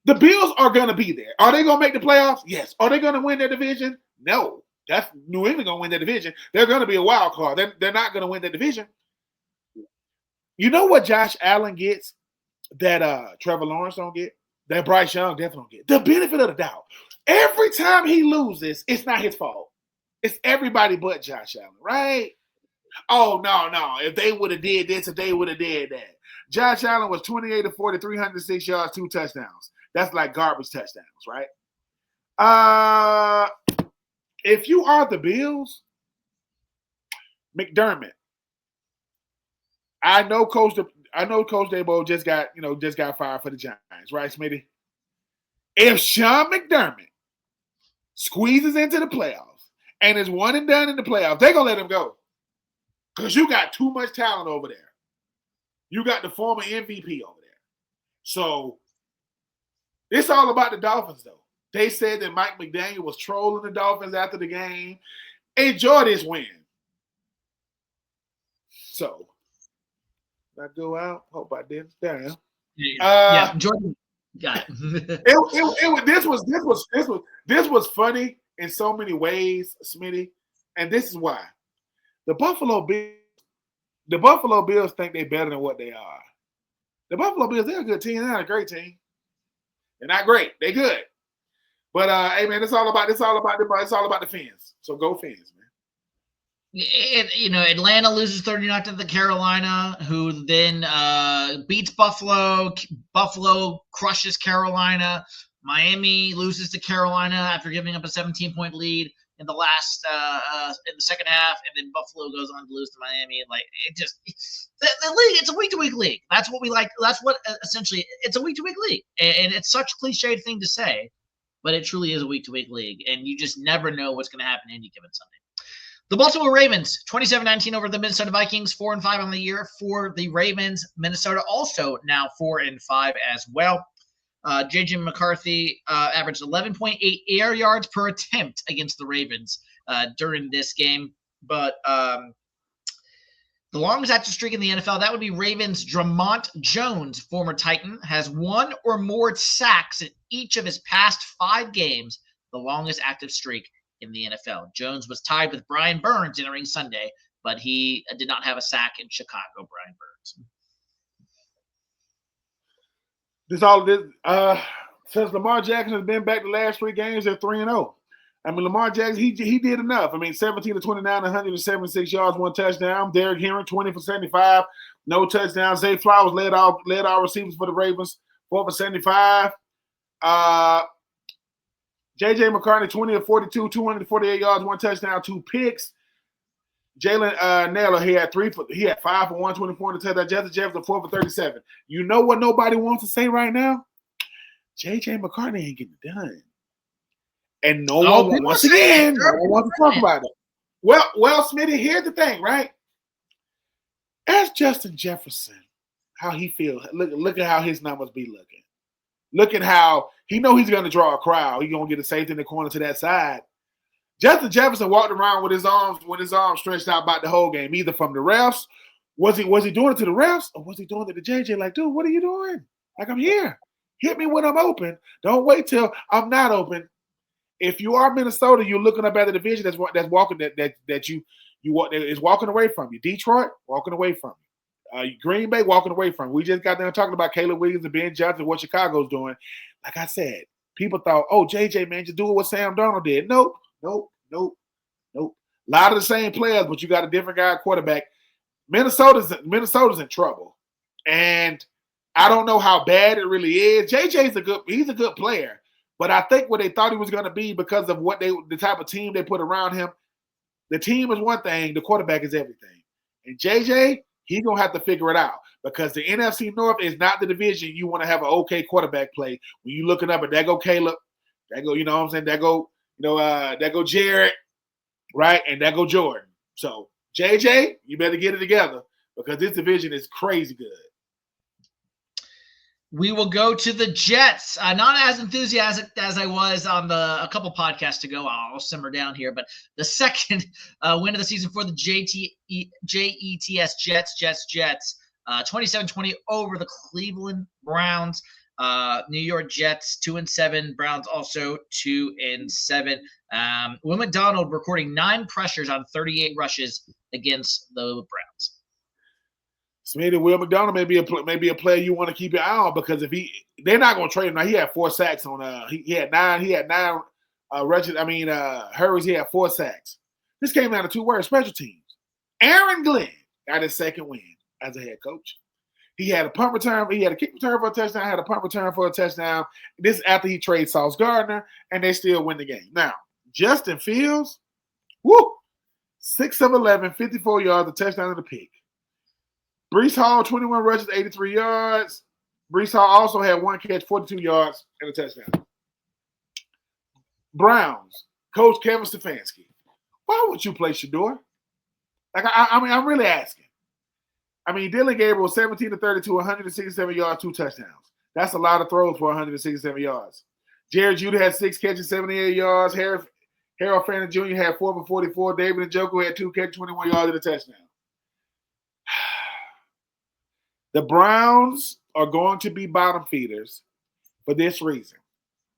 the Bills are going to be there. Are they going to make the playoffs? Yes. Are they going to win their division? No. That's New England going to win their division. They're going to be a wild card. They're not going to win their division. You know what Josh Allen gets that Trevor Lawrence don't get? That Bryce Young definitely don't get? The benefit of the doubt. Every time he loses, it's not his fault. It's everybody but Josh Allen, right? Oh, no. If they would have did this, if they would have did that. Josh Allen was 28 of 40, 306 yards, 2 touchdowns. That's like garbage touchdowns, right? If you are the Bills, McDermott, I know Coach Dabo just got fired for the Giants, right, Smitty? If Sean McDermott squeezes into the playoffs and is one and done in the playoffs, they're gonna let him go. Because you got too much talent over there. You got the former MVP over there. So it's all about the Dolphins, though. They said that Mike McDaniel was trolling the Dolphins after the game. Enjoy this win. So, I go out. Hope I didn't. Damn. Yeah, Jordan got it. This was funny in so many ways, Smitty, and this is why. The Buffalo Bills think they're better than what they are. The Buffalo Bills, they're a good team. They're not a great team. They're not great. They're good. But hey man, it's all about the fans. So go fans, man. Atlanta loses 39 to the Carolina, who then beats Buffalo. Buffalo crushes Carolina. Miami loses to Carolina after giving up a 17-point lead in the last in the second half, and then Buffalo goes on to lose to Miami. Like the league, it's a week-to-week league. That's what we like. That's what essentially it's a week-to-week league, and it's such a cliched thing to say, but it truly is a week-to-week league, and you just never know what's going to happen any given Sunday. The Baltimore Ravens, 27-19 over the Minnesota Vikings, 4-5 on the year for the Ravens. Minnesota also now 4-5 as well. J.J. McCarthy averaged 11.8 air yards per attempt against the Ravens during this game. But the longest active streak in the NFL, that would be Ravens' Dramont Jones, former Titan, has 1 or more sacks in each of his past 5 games, the longest active streak in the NFL. Jones was tied with Brian Burns entering Sunday, but he did not have a sack in Chicago, Brian Burns. Since Lamar Jackson has been back the last 3 games, they're 3-0. I mean, Lamar Jackson, he did enough. I mean, 17 to 29, 176 yards, 1 touchdown. Derrick Henry, 20 for 75, no touchdown. Zay Flowers led our receivers for the Ravens, 4 for 75. J.J. McCartney, 20 of 42, 248 yards, 1 touchdown, 2 picks. Jalen Naylor, he had 5 for 124 and a touchdown. Justin Jefferson, 4 for 37. You know what nobody wants to say right now? J.J. McCartney ain't getting it done. And no one wants to talk about it. Well, Smitty, here's the thing, right? Ask Justin Jefferson how he feels. Look at how his numbers be looking. Look at how he know he's going to draw a crowd. He's going to get a safety in the corner to that side. Justin Jefferson walked around with his arms stretched out about the whole game, either from the refs. Was he doing it to the refs, or was he doing it to JJ? Like, dude, what are you doing? Like, I'm here. Hit me when I'm open. Don't wait till I'm not open. If you are Minnesota, you're looking up at the division that's walking is walking away from you. Detroit walking away from you. Green Bay walking away from you. We just got there talking about Caleb Williams and Ben Johnson, what Chicago's doing. Like I said, people thought, oh, JJ, man, just do what Sam Darnold did. Nope. A lot of the same players, but you got a different guy at quarterback. Minnesota's in trouble, and I don't know how bad it really is. JJ's he's a good player, but I think what they thought he was going to be because of the type of team they put around him. The team is one thing, the quarterback is everything. And JJ, he's gonna have to figure it out because the NFC North is not the division you want to have an okay quarterback play. When you looking up at that go Caleb, that go, you know what I'm saying, that go Jared, right? And that go Jordan. So JJ, you better get it together because this division is crazy good. We will go to the Jets. Not as enthusiastic as I was on a couple podcasts ago. I'll simmer down here, but the second win of the season for the Jets, Jets, 27-20 over the Cleveland Browns. New York Jets 2-7, Browns also 2-7. Will McDonald recording 9 pressures on 38 rushes against the Browns. Smitty, Will McDonald may be a player you want to keep your eye on, because if they're not going to trade him now. He had 4 sacks on he had 9 rushes. Hurries. He had 4 sacks. This came down to 2 words: special teams. Aaron Glenn got his second win as a head coach. He had a punt return. He had a kick return for a touchdown. Had a punt return for a touchdown. This is after he traded Sauce Gardner, and they still win the game. Now, Justin Fields, 6 of 11, 54 yards, a touchdown and a pick. Breece Hall, 21 rushes, 83 yards. Breece Hall also had 1 catch, 42 yards, and a touchdown. Browns, Coach Kevin Stefanski. Why would you play Shedeur? I'm really asking. Dylan Gabriel, 17 to 32, 167 yards, 2 touchdowns. That's a lot of throws for 167 yards. Jared Judy had 6 catches, 78 yards. Harold Fannin Jr. had 4 for 44. David Njoku had 2 catches, 21 yards, and a touchdown. The Browns are going to be bottom feeders for this reason.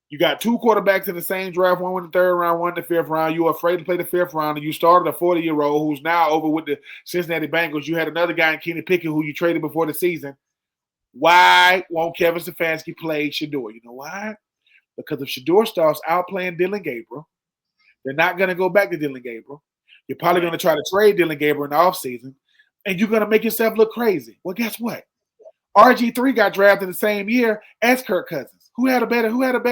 You got 2 quarterbacks in the same draft, one in the 3rd round, one in the 5th round. You are afraid to play the 5th round, and you started a 40-year-old who's now over with the Cincinnati Bengals. You had another guy in Kenny Pickett who you traded before the season. Why won't Kevin Stefanski play Shedeur? You know why? Because if Shedeur starts outplaying Dylan Gabriel, they're not going to go back to Dylan Gabriel. You're probably going to try to trade Dylan Gabriel in the offseason, and you're going to make yourself look crazy. Well, guess what? RG3 got drafted the same year as Kirk Cousins. Who had a better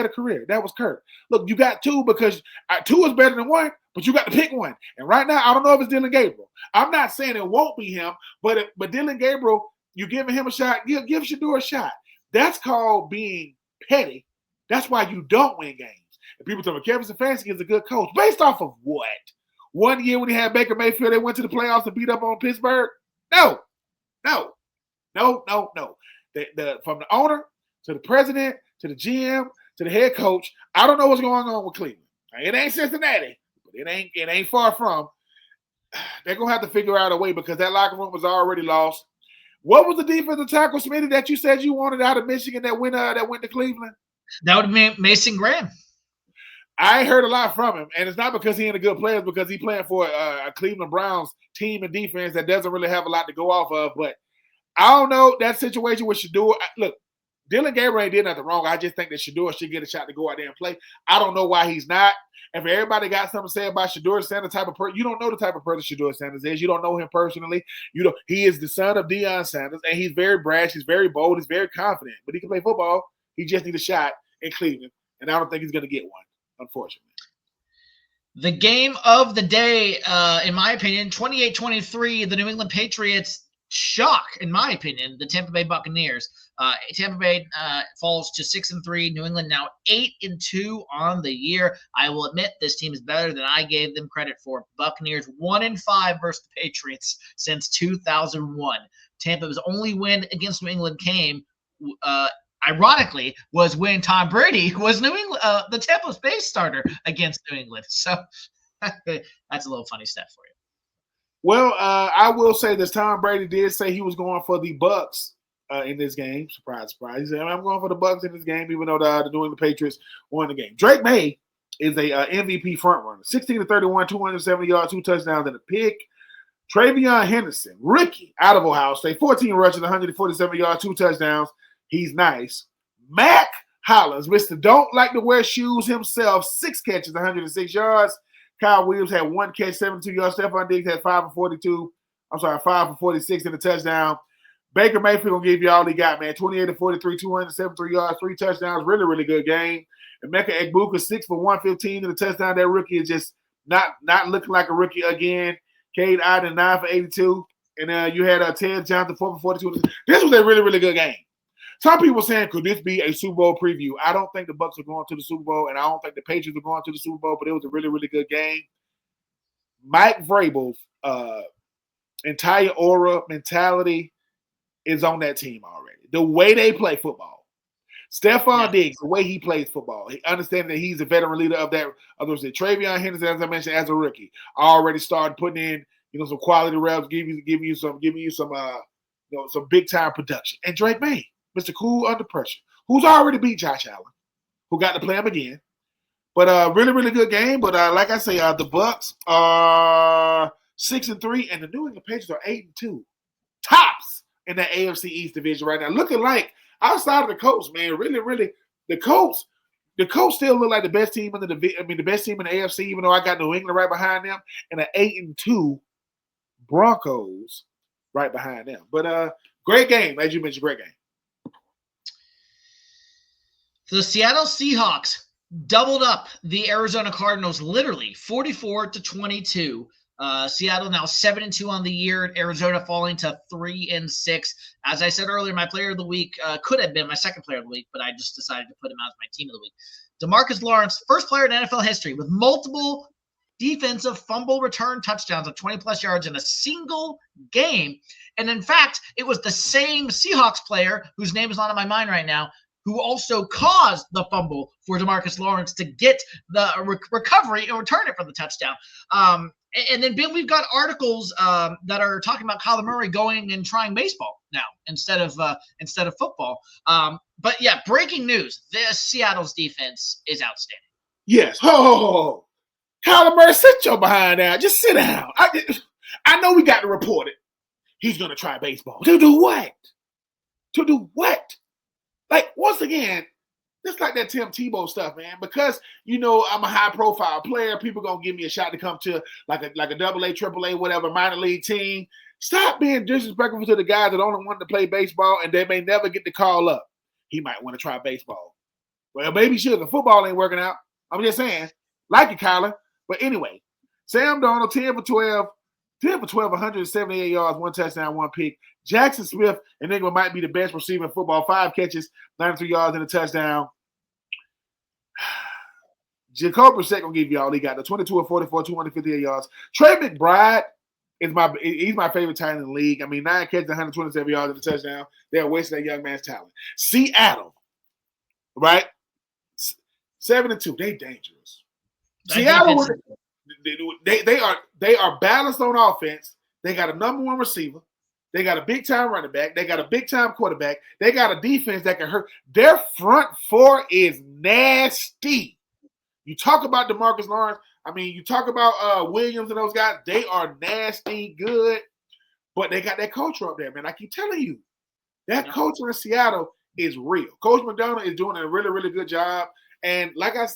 career? That was Kirk. Look, you got 2 because 2 is better than 1, but you got to pick one. And right now, I don't know if it's Dylan Gabriel. I'm not saying it won't be him, but Dylan Gabriel, you're giving him a shot. Give Shedeur a shot. That's called being petty. That's why you don't win games. And people tell me Kevin Stefanski is a good coach. Based off of what? 1 year when he had Baker Mayfield, they went to the playoffs and beat up on Pittsburgh? No. From the owner to the president to the GM to the head coach, I don't know what's going on with Cleveland. It ain't Cincinnati, but it ain't far from. They're gonna have to figure out a way, because that locker room was already lost. What was the defensive tackle, Smitty, that you said you wanted out of Michigan that went to Cleveland? That would be Mason Graham. I heard a lot from him, and it's not because he ain't a good player, it's because he's playing for a Cleveland Browns team and defense that doesn't really have a lot to go off of. But I don't know, that situation with Shedeur. Look, Dylan Gabriel ain't did nothing wrong. I just think that Shedeur should get a shot to go out there and play. I don't know why he's not. If everybody got something to say about Shedeur Sanders, you don't know the type of person Shedeur Sanders is. You don't know him personally. He is the son of Deion Sanders, and he's very brash. He's very bold. He's very confident. But he can play football. He just needs a shot in Cleveland, and I don't think he's going to get one, unfortunately. The game of the day, in my opinion, 28-23, the New England Patriots shock, in my opinion, the Tampa Bay Buccaneers. Tampa Bay falls to 6-3. New England now 8-2 on the year. I will admit this team is better than I gave them credit for. Buccaneers 1-5 versus the Patriots since 2001. Tampa's only win against New England came, ironically, was when Tom Brady was New England, the Tampa Bay starter against New England. So that's a little funny stuff for you. Well, I will say this: Tom Brady did say he was going for the Bucs in this game. Surprise, surprise. He said, I'm going for the Bucs in this game, even though the New England Patriots won the game. Drake May is a MVP frontrunner. 16-31, 270 yards, 2 touchdowns, and a pick. Travion Henderson, rookie out of Ohio State, 14 rushes, 147 yards, 2 touchdowns. He's nice. Mac Hollins, Mr. Don't Like to Wear Shoes himself, 6 catches, 106 yards. Kyle Williams had 1 catch, 72 yards. Stephon Diggs had 5 for 46 and a touchdown. Baker Mayfield will give you all he got, man. 28-43, 273 yards, 3 touchdowns. Really, really good game. And Emeka Egbuka, 6 for 115 and a touchdown. That rookie is just not looking like a rookie again. Cade Iden, 9 for 82. And you had Ted Johnson, 4 for 42. This was a really, really good game. Some people saying, could this be a Super Bowl preview? I don't think the Bucs are going to the Super Bowl, and I don't think the Patriots are going to the Super Bowl, but it was a really, really good game. Mike Vrabel's entire aura, mentality is on that team already. The way they play football Stephon Diggs, the way he plays football, he understanding that he's a veteran leader of that. Others, Travion Henderson, as I mentioned, as a rookie, already started putting in, some quality reps, giving you some some big time production. And Drake May, Mr. Cool under pressure, who's already beat Josh Allen, who got to play him again. But really, really good game. But like I say, the Bucks are 6-3, and the New England Patriots are 8-2, tops in the AFC East division right now. Looking like outside of the Colts, man, really, really, the Colts still look like the best team in the division. I mean, the best team in the AFC, even though I got New England right behind them, and the 8-2 Broncos right behind them. But great game, as you mentioned, great game. The Seattle Seahawks doubled up the Arizona Cardinals, literally 44-22. Seattle now 7-2 on the year, and Arizona falling to 3-6. As I said earlier, my player of the week could have been my second player of the week, but I just decided to put him out as my team of the week. DeMarcus Lawrence, first player in NFL history with multiple defensive fumble return touchdowns of 20-plus yards in a single game. And in fact, it was the same Seahawks player, whose name is not on my mind right now, who also caused the fumble for DeMarcus Lawrence to get the recovery and return it for the touchdown. And then, Bill, we've got articles that are talking about Kyler Murray going and trying baseball now instead of football. But yeah, breaking news: Seattle's defense is outstanding. Yes. Oh, Kyler Murray, sit your behind down. Just sit down. I know we got to report it. He's going to try baseball. To do what? To do what? Like, once again, just like that Tim Tebow stuff, man, because, I'm a high-profile player, people going to give me a shot to come to like a AA, AAA, whatever, minor league team. Stop being disrespectful to the guys that only want to play baseball and they may never get the call up. He might want to try baseball. Well, maybe sure the football ain't working out. I'm just saying, like it, Kyler. But anyway, Sam Darnold, 10 for 12, 178 yards, 1 touchdown, 1 pick. Jackson Smith, and Enigma might be the best receiver in football, 5 catches, 93 yards, and a touchdown. Jacoby Brissett gonna give you all he got. The 22 of 44, 258 yards. Trey McBride he's my favorite tight end in the league. I mean, 9 catches, 127 yards, and a touchdown. They're wasting that young man's talent. Seattle, right? 7-2. They dangerous. Seattle, they are balanced on offense. They got a number 1 receiver. They got a big-time running back. They got a big-time quarterback. They got a defense that can hurt. Their front 4 is nasty. You talk about DeMarcus Lawrence. I mean, you talk about Williams and those guys. They are nasty good, but they got that culture up there, man. I keep telling you, that culture in Seattle is real. Coach McDonough is doing a really, really good job. And like I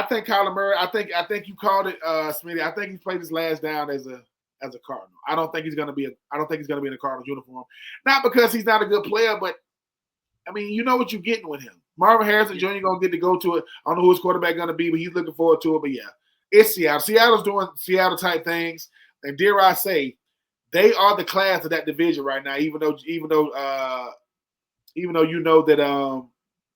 think Kyler Murray, I think you called it, Smitty. I think he's played his last down as a Cardinal. I don't think he's gonna be in a Cardinals uniform. Not because he's not a good player, but I mean, you know what you're getting with him. Marvin Harrison Jr. gonna get to go to it. I don't know who his quarterback gonna be, but he's looking forward to it. But yeah, it's Seattle. Seattle's doing Seattle type things, and dare I say, they are the class of that division right now. Even though you know that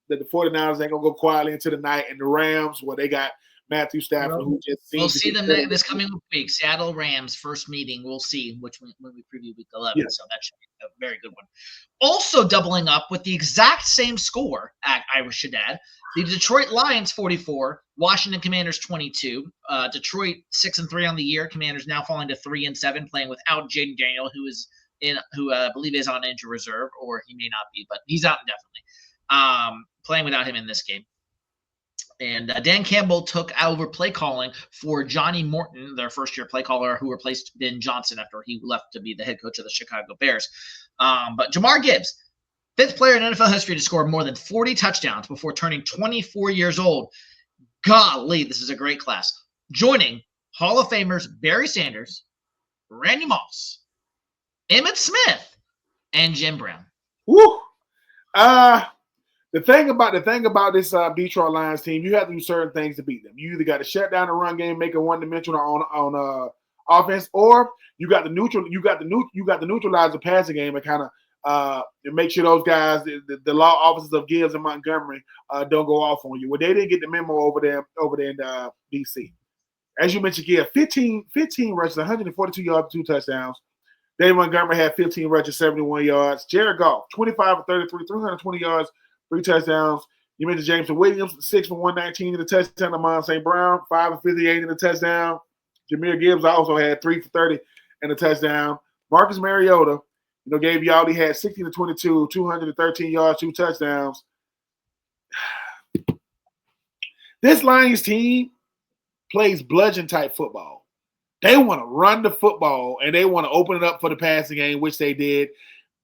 that the 49ers ain't gonna go quietly into the night, and the Rams, well, they got Matthew Stafford, who just we'll see them this coming week. Seattle Rams first meeting. We'll see when we preview week 11. Yeah. So that should be a very good one. Also doubling up with the exact same score, I should add, the Detroit Lions 44, Washington Commanders 22. Detroit 6-3 on the year. Commanders now falling to 3-7, playing without Jaden Daniel, who I believe is on injury reserve, or he may not be, but he's out indefinitely. Playing without him in this game. And Dan Campbell took over play calling for Johnny Morton, their first-year play caller, who replaced Ben Johnson after he left to be the head coach of the Chicago Bears. But Jahmyr Gibbs, 5th player in NFL history to score more than 40 touchdowns before turning 24 years old. Golly, this is a great class. Joining Hall of Famers Barry Sanders, Randy Moss, Emmitt Smith, and Jim Brown. Woo! The thing about this Detroit Lions team, you have to do certain things to beat them. You either got to shut down the run game, make it one-dimensional on offense, or you got to neutralize the passing game and kind of make sure those guys, the law officers of Gibbs and Montgomery, don't go off on you. Well, they didn't get the memo over there in DC. As you mentioned, 15 rushes, 142 yards, 2 touchdowns. Dave Montgomery had 15 rushes, 71 yards. Jared Goff, 25 for 33, 320 yards, 3 touchdowns. You mentioned Jameson Williams, 6 for 119 in the touchdown. Amon St. Brown, 5 for 58 in the touchdown. Jahmyr Gibbs also had 3 for 30 in the touchdown. Marcus Mariota, gave you all he had 16 to 22, 213 yards, 2 touchdowns. This Lions team plays bludgeon-type football. They want to run the football, and they want to open it up for the passing game, which they did.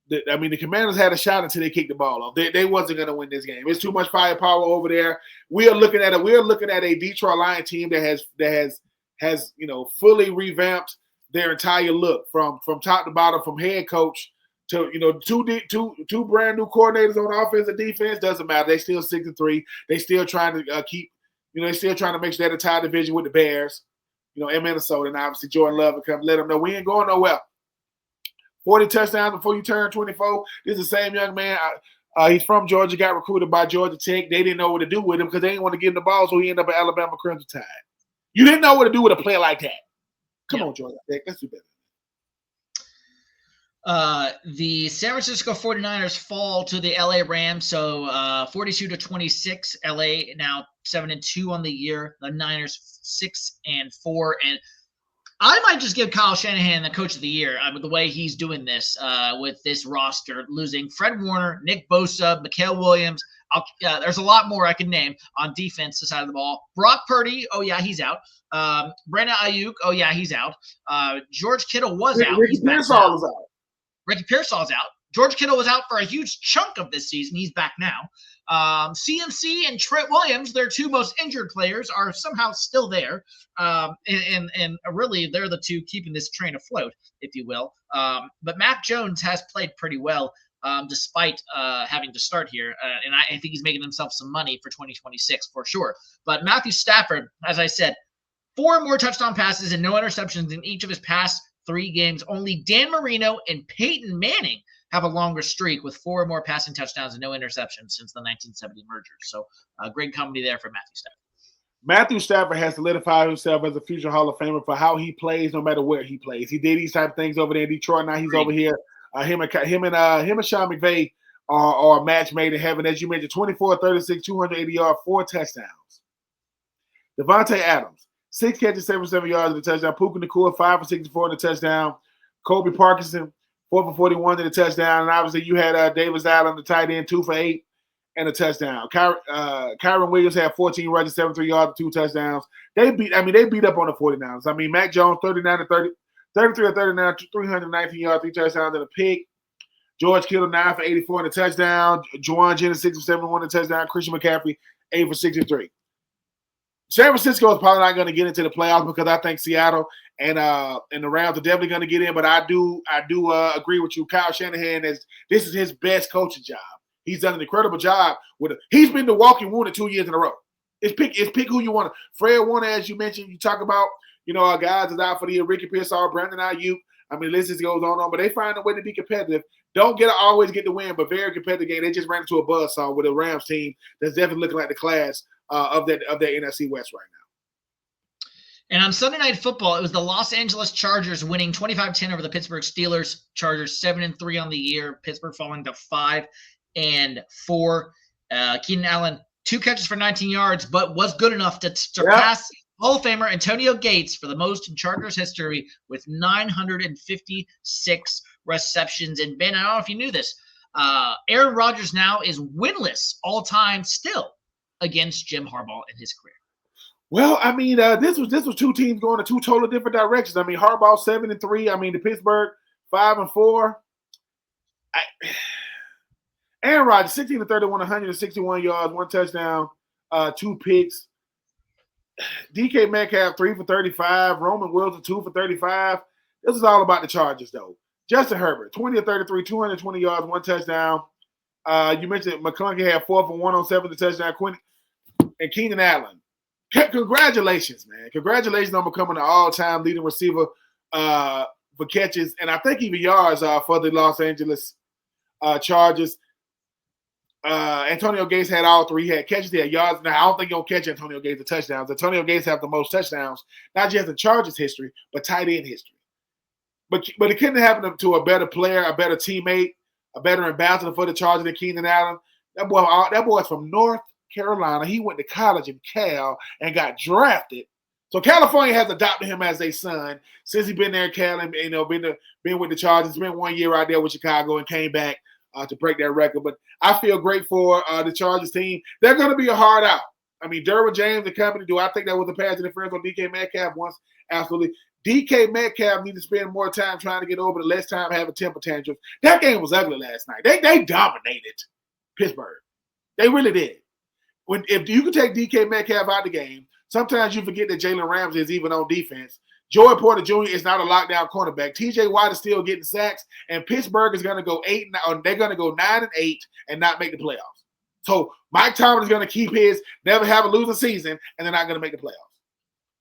The Commanders had a shot until they kicked the ball off. They wasn't going to win this game. It's too much firepower over there. We are looking at a Detroit Lions team that has fully revamped their entire look from top to bottom, from head coach to two brand new coordinators on offense and defense. Doesn't matter. They still 6-3. They still trying to keep. They still trying to make sure they're the tie division with the Bears. In Minnesota, and obviously Jordan Love will come let them know we ain't going nowhere. 40 touchdowns before you turn 24. This is the same young man. He's from Georgia, got recruited by Georgia Tech. They didn't know what to do with him because they didn't want to give him the ball, so he ended up at Alabama Crimson Tide. You didn't know what to do with a player like that. Come on, Georgia Tech. Let's do better. The San Francisco 49ers fall to the LA Rams, so 42-26. LA now 7-2 on the year. The Niners 6-4, and I might just give Kyle Shanahan the coach of the year with the way he's doing this with this roster, losing Fred Warner, Nick Bosa, Mikael Williams. There's a lot more I can name on defense side of the ball. Brock Purdy, oh yeah, he's out. Brandon Ayuk, oh yeah, he's out. George Kittle was out. Ricky Pearsall was out. Ricky Pearsall's out. George Kittle was out for a huge chunk of this season. He's back now. CMC and Trent Williams, their two most injured players, are somehow still there. And really, they're the two keeping this train afloat, if you will. But Mac Jones has played pretty well despite having to start here. And I think he's making himself some money for 2026 for sure. But Matthew Stafford, as I said, 4 more touchdown passes and no interceptions in each of his past 3 games. Only Dan Marino and Peyton Manning have a longer streak with 4 more passing touchdowns and no interceptions since the 1970 merger. So great company there for Matthew Stafford. Matthew Stafford has solidified himself as a future Hall of Famer for how he plays, no matter where he plays. He did these type of things over there in Detroit. Now he's over here. Him and Sean McVay are a match made in heaven. As you mentioned, 24, 36, 280 yards, 4 touchdowns. Devontae Adams, 6 catches, 77 yards in the touchdown. Puka Nacua, 5 for 64 in the touchdown. Kobe Parkinson, 4 for 41 in the touchdown. And obviously you had Davis Allen, the tight end, 2 for 8 and a touchdown. Kyron Williams had 14 rushes, 73 yards, 2 touchdowns. They beat up on the 49ers. I mean, Mac Jones, 33 or 39, 319 yards, 3 touchdowns and a pick. George Kittle, 9 for 84 in the touchdown. Juwan Jennings, 6 for 71 in the touchdown. Christian McCaffrey, 8 for 63. San Francisco is probably not going to get into the playoffs because I think Seattle and the Rams are definitely going to get in. But I do agree with you. Kyle Shanahan this is his best coaching job. He's done an incredible job he's been the walking wounded 2 years in a row. It's pick who you want. Fred Warner, as you mentioned, you talk about guys is out for the year. Ricky Pearsall, Brandon Ayuk. I mean, the list just goes on, but they find a way to be competitive. Don't always get the win, but very competitive game. They just ran into a buzzsaw with a Rams team that's definitely looking like the class of that NFC West right now. And on Sunday Night Football, it was the Los Angeles Chargers winning 25-10 over the Pittsburgh Steelers. Chargers 7-3 on the year. Pittsburgh falling to 5-4. Keenan Allen, 2 catches for 19 yards, but was good enough to surpass Hall of Famer Antonio Gates for the most in Chargers history with 956 receptions. And Ben, I don't know if you knew this, Aaron Rodgers now is winless all time still against Jim Harbaugh in his career. Well, I mean, this was 2 teams going in 2 totally different directions. I mean, Harbaugh 7-3. I mean, the Pittsburgh 5-4. Aaron Rodgers 16-31, 161 yards, 1 touchdown, 2 picks. DK Metcalf 3 for 35. Roman Wilson 2 for 35. This is all about the Chargers, though. Justin Herbert 20-33, 220 yards, 1 touchdown. You mentioned McClunky had 4 for 107 the touchdown. And Keenan Allen. Congratulations, man. Congratulations on becoming an all-time leading receiver for catches, and I think even yards for the Los Angeles Chargers. Antonio Gates had all 3. He had catches, he had yards. Now, I don't think you'll catch Antonio Gates the touchdowns. Antonio Gates have the most touchdowns, not just in Chargers history, but tight end history. but it couldn't happen to a better player, a better teammate, a better ambassador for the Chargers than Keenan Allen. That boy's from North Carolina. He went to college in Cal and got drafted. So California has adopted him as a son since he's been there in Cal and been with the Chargers. It's been 1 year out there with Chicago and came back to break that record. But I feel great for the Chargers team. They're going to be a hard out. I mean, Derwin James and company, do I think that was a pass interference on DK Metcalf once? Absolutely. DK Metcalf needs to spend more time trying to get over the less time having temper tantrums. That game was ugly last night. They dominated Pittsburgh. They really did. If you can take DK Metcalf out of the game, sometimes you forget that Jalen Ramsey is even on defense. Joey Porter Jr. is not a lockdown cornerback. TJ Watt is still getting sacks, and Pittsburgh is going to go 8-9. They're going to go 9-8 and not make the playoffs. So Mike Tomlin is going to keep his, never have a losing season, and they're not going to make the playoffs.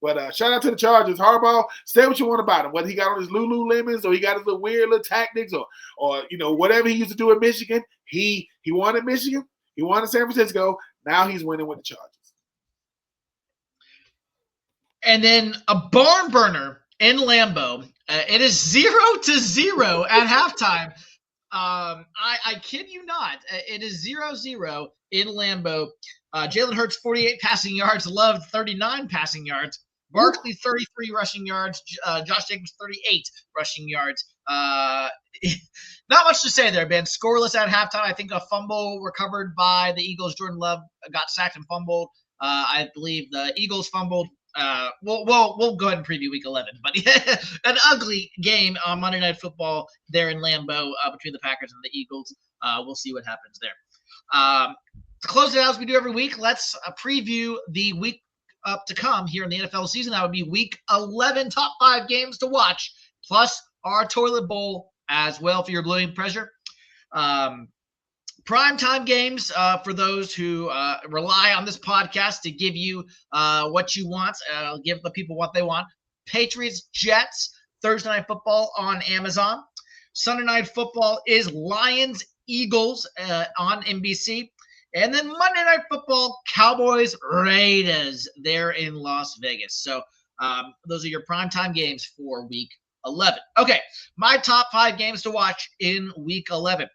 But shout out to the Chargers. Harbaugh, say what you want about him, whether he got on his Lululemons or he got his little weird little tactics or whatever he used to do in Michigan. He won at Michigan. He won in San Francisco. Now he's winning with the Chargers. And then a barn burner in Lambeau. It is 0-0 at halftime. I kid you not. It is 0-0 in Lambeau. Jalen Hurts, 48 passing yards. Love, 39 passing yards. Barkley, 33 rushing yards. Josh Jacobs, 38 rushing yards. Not much to say there, Ben. Scoreless at halftime. I think a fumble recovered by the Eagles. Jordan Love got sacked and fumbled. I believe the Eagles fumbled. We'll go ahead and preview Week 11. But an ugly game on Monday Night Football there in Lambeau between the Packers and the Eagles. We'll see what happens there. To close it out as we do every week, let's preview the week up to come here in the NFL season. That would be Week 11, top 5 games to watch, plus our toilet bowl as well for your bloating pressure. Primetime games for those who rely on this podcast to give you what you want, give the people what they want. Patriots, Jets, Thursday Night Football on Amazon. Sunday Night Football is Lions, Eagles on NBC. And then Monday Night Football, Cowboys, Raiders there in Las Vegas. So those are your primetime games for Week 11. Okay, my top 5 games to watch in Week 11.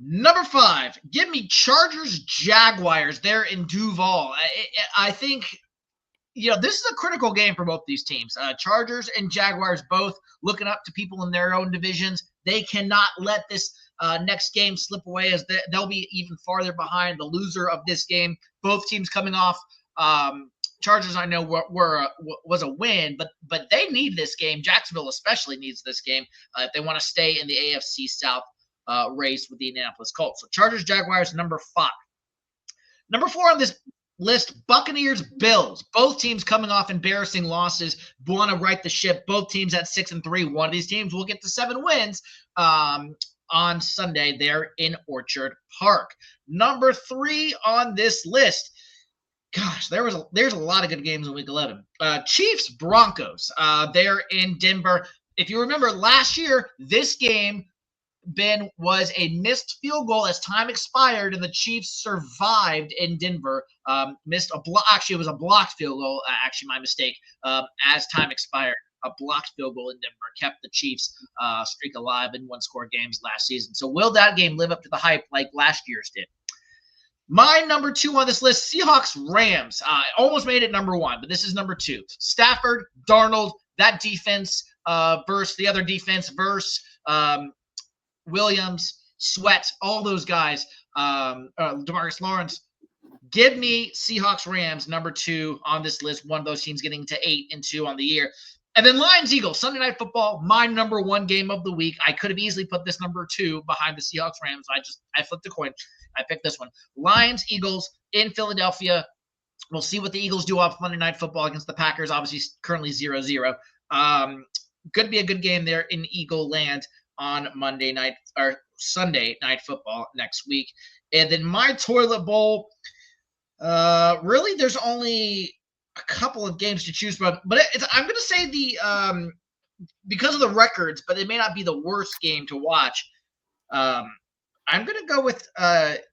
Number 5, give me Chargers, Jaguars there in Duval. I think, this is a critical game for both these teams. Chargers and Jaguars both looking up to people in their own divisions. They cannot let this next game slip away, as they'll be even farther behind the loser of this game. Both teams coming off. Chargers, I know, was a win, but they need this game. Jacksonville especially needs this game if they want to stay in the AFC South race with the Indianapolis Colts. So Chargers, Jaguars, number 5. Number 4 on this list, Buccaneers, Bills. Both teams coming off embarrassing losses. Want to right the ship. Both teams at 6-3. One of these teams will get to 7 wins on Sunday there in Orchard Park. Number 3 on this list. Gosh, there's a lot of good games in Week 11. Chiefs, Broncos. There in Denver. If you remember last year, this game, Ben, was a missed field goal as time expired, and the Chiefs survived in Denver. Missed a block. Actually, it was a blocked field goal. Actually, my mistake. As time expired, a blocked field goal in Denver kept the Chiefs streak alive in one-score games last season. So will that game live up to the hype like last year's did? My number 2 on this list, Seahawks, Rams. Almost made it number 1, but this is number 2. Stafford, Darnold, that defense versus the other defense versus Williams, Sweat, all those guys, DeMarcus Lawrence. Give me Seahawks, Rams, number 2 on this list. One of those teams getting to 8-2 on the year. And then Lions, Eagles, Sunday Night Football, my number 1 game of the week. I could have easily put this number 2 behind the Seahawks, Rams. I flipped a coin. I picked this one. Lions, Eagles in Philadelphia. We'll see what the Eagles do off Monday Night Football against the Packers. Obviously, currently 0-0. Could be a good game there in Eagle land on Monday night or Sunday Night Football next week. And then my toilet bowl, really there's only a couple of games to choose from, but I'm going to say the because of the records, but it may not be the worst game to watch. I'm going to go with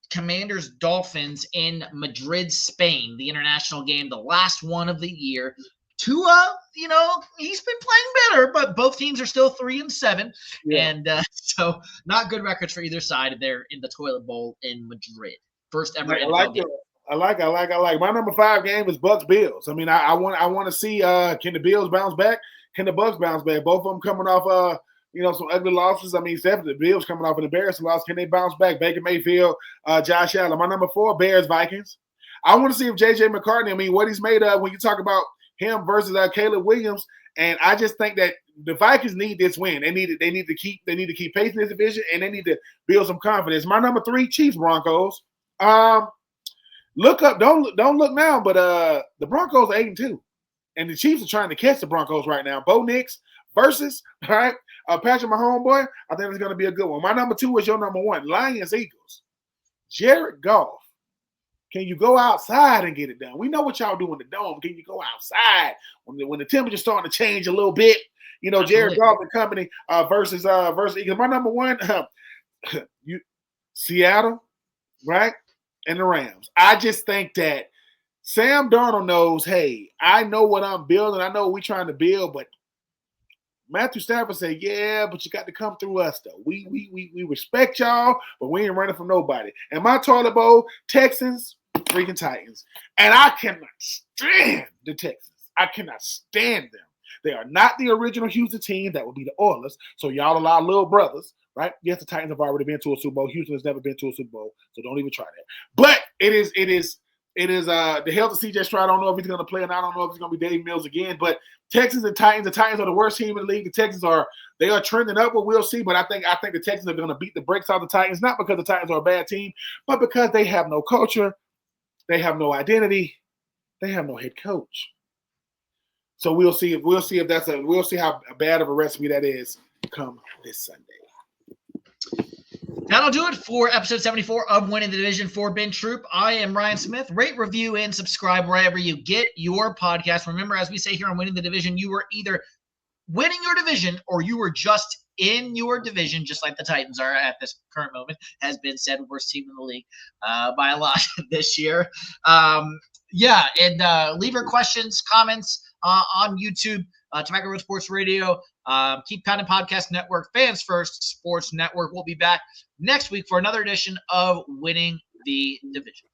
Commanders Dolphins in Madrid, Spain, the international game, the last one of the year. Tua, he's been playing better, but both teams are still 3-7, Yeah. and so not good records for either side. They're in the toilet bowl in Madrid. First ever I NFL like game. it. I like. My number 5 game is Bucks Bills. I mean, I want to see can the Bills bounce back? Can the Bucks bounce back? Both of them coming off some ugly losses. I mean, definitely the Bills coming off an embarrassing loss. Can they bounce back? Baker Mayfield, Josh Allen. My number 4, Bears Vikings. I want to see if JJ McCartney. I mean, what he's made of when you talk about him versus Caleb Williams. And I just think that the Vikings need this win. They need to keep pace in this division, and they need to build some confidence. My number 3, Chiefs Broncos. Look up, don't look now, but the Broncos are 8-2, and the Chiefs are trying to catch the Broncos right now. Bo Nix versus Patrick Mahomes, boy. I think it's going to be a good one. My number 2 is your number 1, Lions Eagles. Jared Goff. Can you go outside and get it done? We know what y'all do in the dome. Can you go outside when the temperature's starting to change a little bit? Jared Goff and company versus Eagles. My number 1, Seattle, right? And the Rams. I just think that Sam Darnold knows, hey, I know what I'm building. I know what we're trying to build, but Matthew Stafford said, yeah, but you got to come through us, though. We respect y'all, but we ain't running from nobody. And my toilet bowl, Texans, freaking Titans. And I cannot stand the Texans. I cannot stand them. They are not the original Houston team. That would be the Oilers. So y'all allow little brothers, right? Yes, the Titans have already been to a Super Bowl. Houston has never been to a Super Bowl, so don't even try that. But it is the health of CJ Stroud. I don't know if he's going to play, and I don't know if it's going to be Dave Mills again. But Texans and Titans, the Titans are the worst team in the league. The Texans are trending up, but we'll see. But I think the Texans are going to beat the brakes out of the Titans, not because the Titans are a bad team, but because they have no culture, they have no identity, they have no head coach. So we'll see how bad of a recipe that is come this Sunday. That'll do it for episode 74 of Winning the Division for Ben Troupe. I am Ryan Smith. Rate, review, and subscribe wherever you get your podcast. Remember, as we say here on Winning the Division, you were either winning your division or you were just in your division, just like the Titans are at this current moment, has been said worst team in the league by a lot this year. Leave your questions, comments on YouTube, Tobacco Road Sports Radio, Keep Pounding Podcast Network, Fans First Sports Network. We'll be back next week for another edition of Winning the Division.